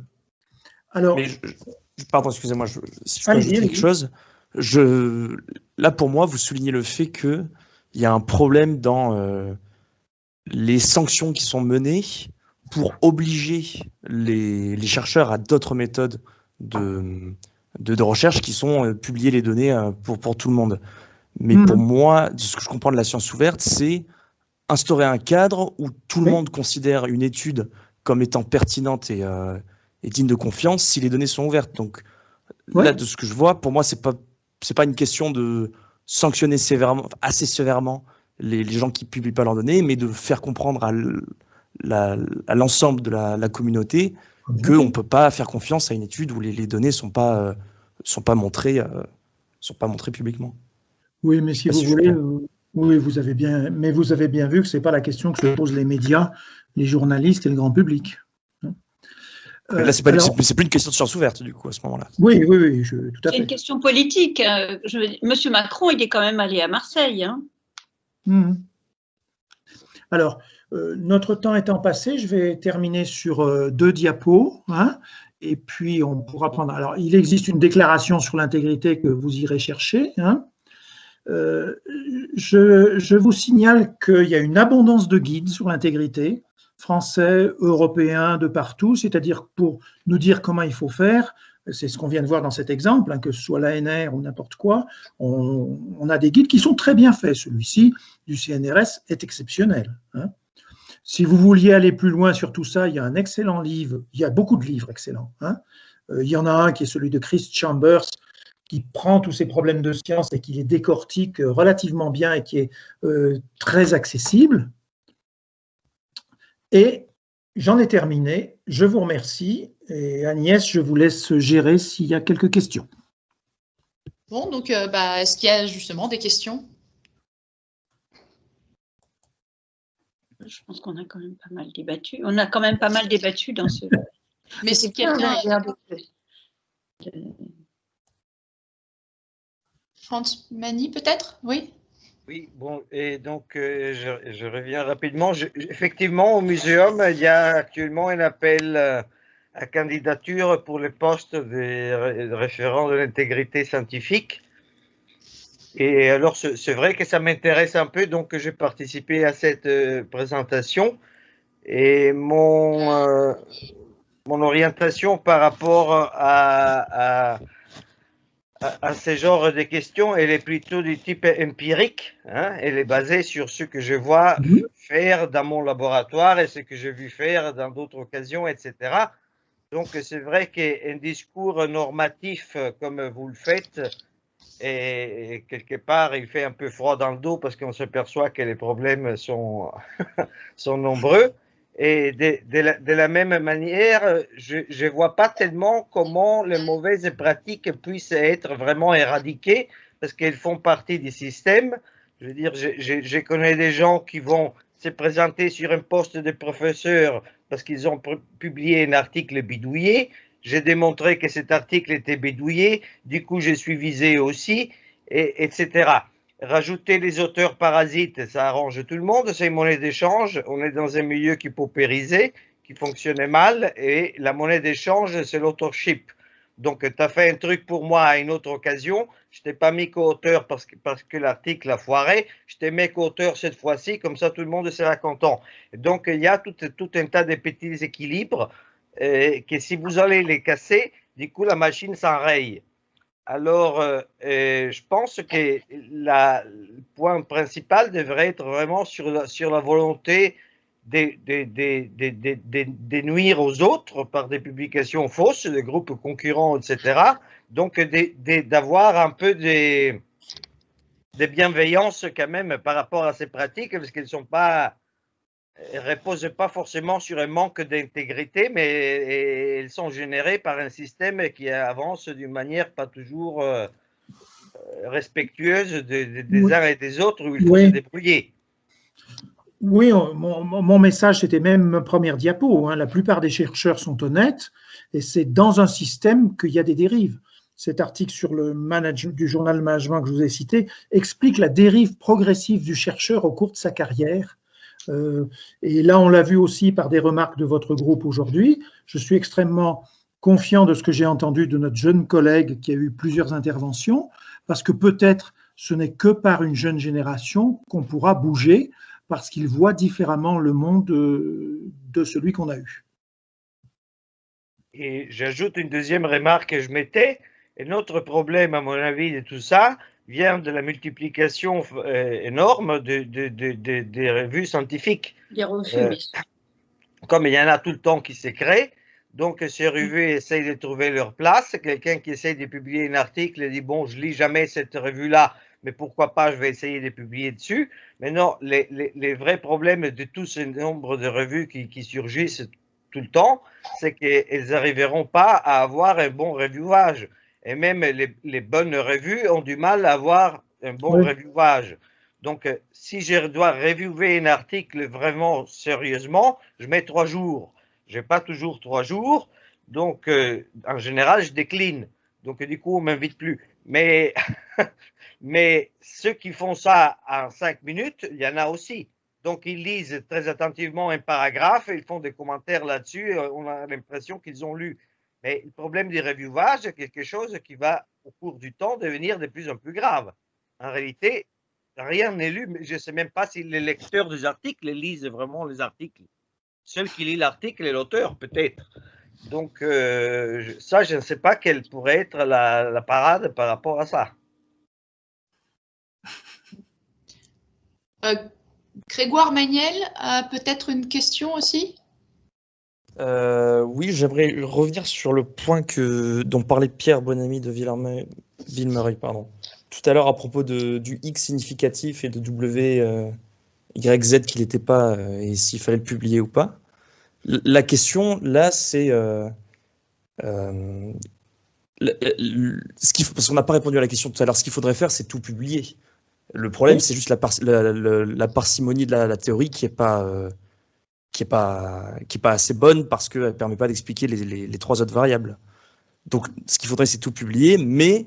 Speaker 1: Alors,
Speaker 6: pardon, excusez-moi, si je peux ajouter quelque chose. Là, pour moi, vous soulignez le fait qu'il y a un problème dans les sanctions qui sont menées pour obliger les chercheurs à d'autres méthodes de recherche qui sont publier les données pour tout le monde. Mais pour moi, ce que je comprends de la science ouverte, c'est instaurer un cadre où tout le monde considère une étude comme étant pertinente et digne de confiance si les données sont ouvertes. Donc là, de ce que je vois, pour moi, c'est pas une question de sanctionner assez sévèrement les gens qui publient pas leurs données, mais de faire comprendre à l'ensemble de la communauté qu'on ne peut pas faire confiance à une étude où les données sont pas montrées publiquement.
Speaker 1: Oui, mais si vous voulez, oui, vous avez bien vu que c'est pas la question que se posent les médias, les journalistes et le grand public.
Speaker 6: Là, c'est plus une question de science ouverte, du coup, à ce moment-là.
Speaker 1: Oui, tout à fait.
Speaker 2: C'est une question politique. Monsieur Macron, il est quand même allé à Marseille. Hein.
Speaker 1: Alors, notre temps étant passé, je vais terminer sur 2 diapos, hein, et puis on pourra prendre… Alors, il existe une déclaration sur l'intégrité que vous irez chercher. Hein. Je vous signale qu'il y a une abondance de guides sur l'intégrité, français, européens, de partout, c'est-à-dire pour nous dire comment il faut faire. C'est ce qu'on vient de voir dans cet exemple, hein, que ce soit l'ANR ou n'importe quoi, on a des guides qui sont très bien faits. Celui-ci du CNRS est exceptionnel. Hein. Si vous vouliez aller plus loin sur tout ça, il y a un excellent livre, il y a beaucoup de livres excellents. Hein. Il y en a un qui est celui de Chris Chambers, qui prend tous ces problèmes de science et qui les décortique relativement bien et qui est très accessible. Et j'en ai terminé. Je vous remercie. Et Agnès, je vous laisse gérer s'il y a quelques questions.
Speaker 3: Bon, donc, est-ce qu'il y a justement des questions?
Speaker 2: Je pense qu'on a quand même pas mal débattu. On a quand même pas mal débattu dans ce...
Speaker 3: Mais si quelqu'un... Franz Mani, peut-être? Oui.
Speaker 9: Oui, bon, et donc je reviens rapidement. Effectivement, au muséum, il y a actuellement un appel à candidature pour le poste de référent de l'intégrité scientifique. Et alors, c'est vrai que ça m'intéresse un peu, donc j'ai participé à cette présentation. Et mon orientation par rapport à ce genre de questions, elle est plutôt du type empirique. Hein, elle est basée sur ce que je vois faire dans mon laboratoire et ce que j'ai vu faire dans d'autres occasions, etc. Donc, c'est vrai qu'un discours normatif comme vous le faites, et quelque part, il fait un peu froid dans le dos parce qu'on s'aperçoit que les problèmes sont, sont nombreux. Et de la même manière, je ne vois pas tellement comment les mauvaises pratiques puissent être vraiment éradiquées parce qu'elles font partie du système. Je veux dire, je connais des gens qui vont se présenter sur un poste de professeur parce qu'ils ont publié un article bidouillé. J'ai démontré que cet article était bidouillé, du coup je suis visé aussi, etc. Rajouter les auteurs parasites, ça arrange tout le monde, c'est une monnaie d'échange. On est dans un milieu qui paupérisait, qui fonctionnait mal, et la monnaie d'échange, c'est l'authorship. Donc, tu as fait un truc pour moi à une autre occasion, je ne t'ai pas mis co-auteur parce que l'article a foiré, je t'ai mis co-auteur cette fois-ci, comme ça tout le monde sera content. Donc, il y a tout un tas de petits équilibres que si vous allez les casser, du coup, la machine s'enraye. Alors, je pense que le point principal devrait être vraiment sur la volonté de nuire aux autres par des publications fausses, des groupes concurrents, etc. Donc, d'avoir un peu de bienveillance quand même par rapport à ces pratiques, parce qu'elles sont pas... Elles ne reposent pas forcément sur un manque d'intégrité, mais elles sont générées par un système qui avance d'une manière pas toujours respectueuse des uns et des autres, où il faut se débrouiller.
Speaker 1: Oui, mon message, c'était même ma première diapo. Hein. La plupart des chercheurs sont honnêtes et c'est dans un système qu'il y a des dérives. Cet article sur le du journal Management que je vous ai cité explique la dérive progressive du chercheur au cours de sa carrière. Et là, on l'a vu aussi par des remarques de votre groupe aujourd'hui. Je suis extrêmement confiant de ce que j'ai entendu de notre jeune collègue qui a eu plusieurs interventions, parce que peut-être ce n'est que par une jeune génération qu'on pourra bouger, parce qu'il voit différemment le monde de celui qu'on a eu.
Speaker 9: Et j'ajoute une deuxième remarque que je mettais. Un autre problème, à mon avis, de tout ça, vient de la multiplication énorme des revues scientifiques.
Speaker 2: Des revues, oui.
Speaker 9: Comme il y en a tout le temps qui se créent, donc ces revues essayent de trouver leur place. Quelqu'un qui essaye de publier un article dit « bon, je lis jamais cette revue-là, mais pourquoi pas, je vais essayer de publier dessus ». Mais non, les vrais problèmes de tout ce nombre de revues qui surgissent tout le temps, c'est qu'elles n'arriveront pas à avoir un bon reviewage. Et même les bonnes revues ont du mal à avoir un bon reviewage. Donc, si je dois reviewer un article vraiment sérieusement, je mets 3 jours. Je n'ai pas toujours 3 jours. Donc, en général, je décline. Donc, du coup, on ne m'invite plus. Mais, mais ceux qui font ça en 5 minutes, il y en a aussi. Donc, ils lisent très attentivement un paragraphe et ils font des commentaires là-dessus. On a l'impression qu'ils ont lu. Mais le problème du reviewage, c'est quelque chose qui va, au cours du temps, devenir de plus en plus grave. En réalité, rien n'est lu. Je ne sais même pas si les lecteurs des articles lisent vraiment les articles. Seul qui lit l'article est l'auteur, peut-être. Donc, ça, je ne sais pas quelle pourrait être la parade par rapport à ça.
Speaker 3: Grégoire Magnel a peut-être une question aussi?
Speaker 6: Oui, j'aimerais revenir sur le point dont parlait Pierre Bonamy de Villemeury, pardon. Tout à l'heure à propos du X significatif et de YZ qu'il n'était pas et s'il fallait le publier ou pas. La question là, c'est parce qu'on n'a pas répondu à la question tout à l'heure. Ce qu'il faudrait faire, c'est tout publier. Le problème, c'est juste la parcimonie de la théorie qui est pas assez bonne parce qu'elle ne permet pas d'expliquer les trois autres variables. Donc, ce qu'il faudrait, c'est tout publier, mais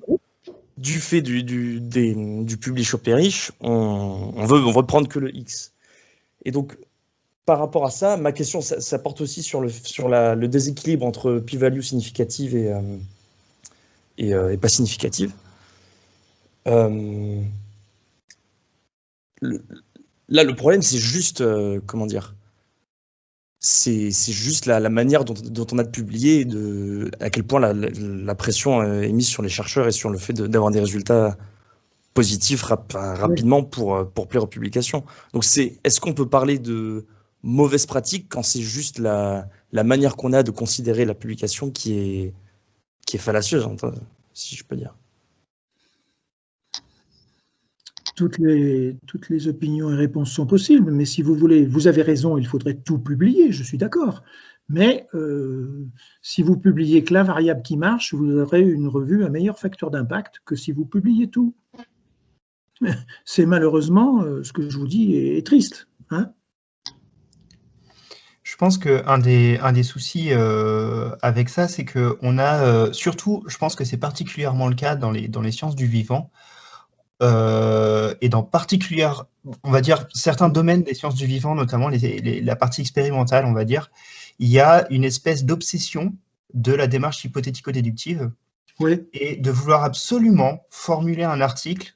Speaker 6: du fait du publish au perish, on veut prendre que le X. Et donc, par rapport à ça, ma question, ça porte aussi sur le déséquilibre entre p-value significative et pas significative. Là, le problème, c'est juste, comment dire, c'est juste la manière dont on a de publier et à quel point la pression est mise sur les chercheurs et sur le fait d'avoir des résultats positifs rapidement pour plaire aux publications. Donc, est-ce qu'on peut parler de mauvaise pratique quand c'est juste la manière qu'on a de considérer la publication qui est fallacieuse, si je peux dire.
Speaker 1: Toutes les opinions et réponses sont possibles, mais si vous voulez, vous avez raison, il faudrait tout publier, je suis d'accord. Mais si vous publiez que la variable qui marche, vous aurez une revue à meilleur facteur d'impact que si vous publiez tout. C'est malheureusement, ce que je vous dis est triste. Hein?
Speaker 8: Je pense qu'un des soucis avec ça, c'est qu'on a, surtout, je pense que c'est particulièrement le cas dans les sciences du vivant, et dans on va dire, certains domaines des sciences du vivant, notamment la partie expérimentale, on va dire, il y a une espèce d'obsession de la démarche hypothético-déductive, oui, et de vouloir absolument formuler un article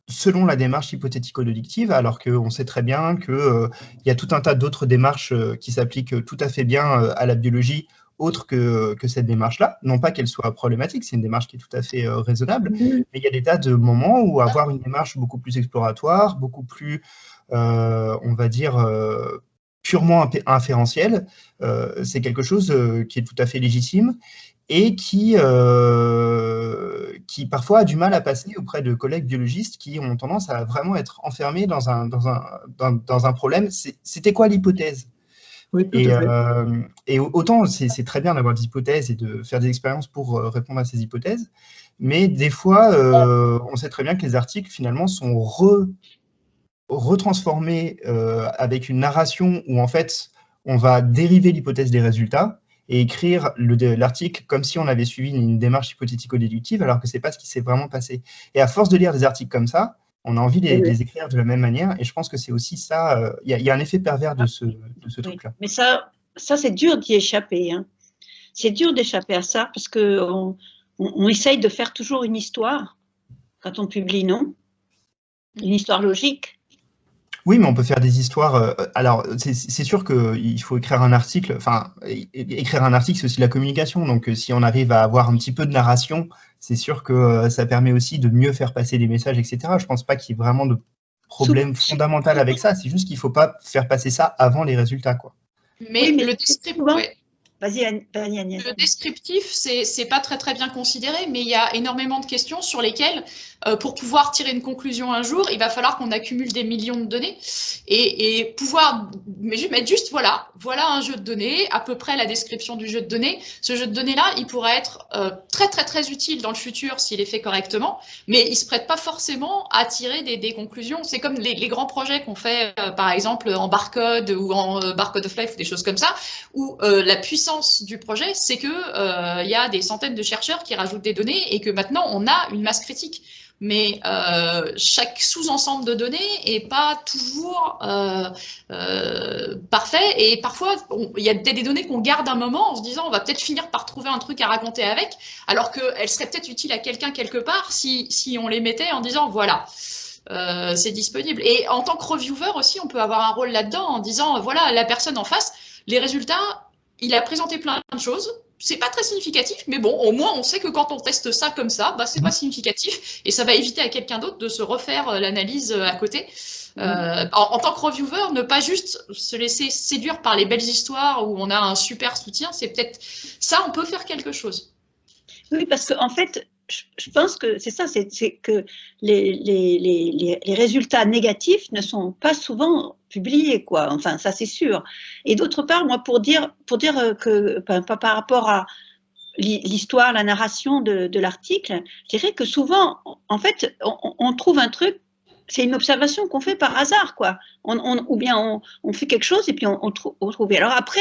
Speaker 8: selon la démarche hypothético-déductive, alors qu'on sait très bien qu'il y a tout un tas d'autres démarches qui s'appliquent tout à fait bien à la biologie, autre que cette démarche-là. Non pas qu'elle soit problématique, c'est une démarche qui est tout à fait raisonnable, mais il y a des tas de moments où avoir une démarche beaucoup plus exploratoire, beaucoup plus, on va dire, purement inférentielle, c'est quelque chose qui est tout à fait légitime et qui parfois a du mal à passer auprès de collègues biologistes qui ont tendance à vraiment être enfermés dans un problème. C'était quoi l'hypothèse ? Oui, et autant c'est très bien d'avoir des hypothèses et de faire des expériences pour répondre à ces hypothèses, mais des fois, on sait très bien que les articles, finalement, sont retransformés avec une narration où, en fait, on va dériver l'hypothèse des résultats et écrire l'article comme si on avait suivi une démarche hypothético-déductive, alors que ce n'est pas ce qui s'est vraiment passé. Et à force de lire des articles comme ça, on a envie de les écrire de la même manière, et je pense que c'est aussi ça, il y a un effet pervers de ce truc-là.
Speaker 2: Mais ça c'est dur d'y échapper. Hein. C'est dur d'échapper à ça, parce qu'on essaye de faire toujours une histoire quand on publie, non? Une histoire logique.
Speaker 8: Oui, mais on peut faire des histoires. Alors, c'est sûr qu'il faut écrire un article. Enfin, écrire un article, c'est aussi la communication. Donc, si on arrive à avoir un petit peu de narration, c'est sûr que ça permet aussi de mieux faire passer des messages, etc. Je ne pense pas qu'il y ait vraiment de problème fondamental avec ça. C'est juste qu'il ne faut pas faire passer ça avant les résultats, quoi.
Speaker 3: Mais le descriptif,
Speaker 2: Vas-y, Agnès.
Speaker 3: Le descriptif, c'est pas très bien considéré, mais il y a énormément de questions sur lesquelles, pour pouvoir tirer une conclusion un jour, il va falloir qu'on accumule des millions de données et pouvoir mettre juste voilà un jeu de données, à peu près la description du jeu de données. Ce jeu de données-là, il pourrait être très utile dans le futur s'il est fait correctement, mais il se prête pas forcément à tirer des conclusions. C'est comme les grands projets qu'on fait, par exemple, en Barcode ou en Barcode of Life ou des choses comme ça, où la puissance du projet, c'est que y a des centaines de chercheurs qui rajoutent des données et que maintenant on a une masse critique. Mais chaque sous-ensemble de données n'est pas toujours parfait, et parfois il y a des données qu'on garde un moment en se disant on va peut-être finir par trouver un truc à raconter avec, alors qu'elles seraient peut-être utiles à quelqu'un quelque part si on les mettait en disant voilà. C'est disponible. Et en tant que reviewer aussi, on peut avoir un rôle là-dedans en disant voilà, la personne en face, les résultats, il a présenté plein de choses. C'est pas très significatif, mais bon, au moins on sait que quand on teste ça comme ça, bah, c'est pas significatif et ça va éviter à quelqu'un d'autre de se refaire l'analyse à côté. En tant que reviewer, ne pas juste se laisser séduire par les belles histoires où on a un super soutien, c'est peut-être ça, on peut faire quelque chose.
Speaker 2: Oui, parce qu'en fait, je pense que c'est ça, c'est que les résultats négatifs ne sont pas souvent publiés, quoi. Enfin, ça c'est sûr. Et d'autre part, moi, pour dire que par rapport à l'histoire, la narration de l'article, je dirais que souvent, en fait, on trouve un truc, c'est une observation qu'on fait par hasard, quoi. Ou bien on fait quelque chose et puis on trouve. Alors après,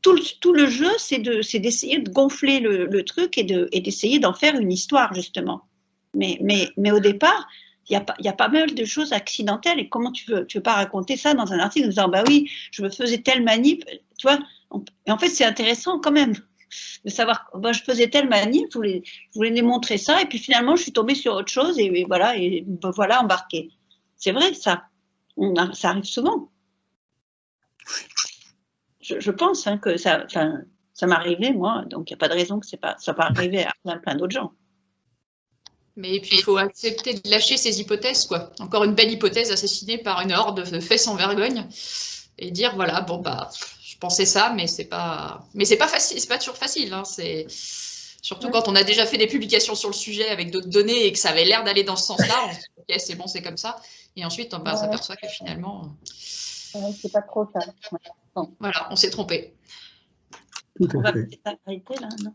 Speaker 2: tout le jeu, c'est d'essayer de gonfler le truc et d'essayer d'en faire une histoire, justement. Mais au départ, il y a pas mal de choses accidentelles. Et comment tu veux pas raconter ça dans un article en disant, bah oui, je me faisais telle manip, tu vois. Et en fait, c'est intéressant quand même de savoir, bah, je faisais telle manip, je voulais démontrer ça, et puis finalement, je suis tombée sur autre chose, et voilà, embarqué. C'est vrai, ça. Ça arrive souvent. Je pense que ça m'arrivait, moi, donc il n'y a pas de raison que ça ne pas arrivé à plein d'autres gens.
Speaker 3: Mais puis il faut accepter de lâcher ces hypothèses, quoi. Encore une belle hypothèse assassinée par une horde de faits sans vergogne, et dire voilà, bon bah, je pensais ça, mais c'est pas facile, c'est pas toujours facile. Hein, c'est surtout quand on a déjà fait des publications sur le sujet avec d'autres données et que ça avait l'air d'aller dans ce sens-là. On se dit ok, c'est bon, c'est comme ça, et ensuite on s'aperçoit que finalement.
Speaker 2: C'est pas trop ça.
Speaker 3: Bon. Voilà, on s'est trompé.
Speaker 1: Tout à
Speaker 2: on va
Speaker 1: fait.
Speaker 2: peut-être arrêter là, non?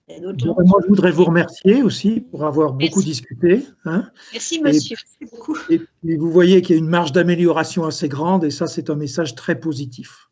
Speaker 1: Moi, je voudrais vous remercier aussi pour avoir beaucoup discuté. Hein.
Speaker 2: Merci, monsieur.
Speaker 1: Merci beaucoup. Et puis, vous voyez qu'il y a une marge d'amélioration assez grande et ça, c'est un message très positif.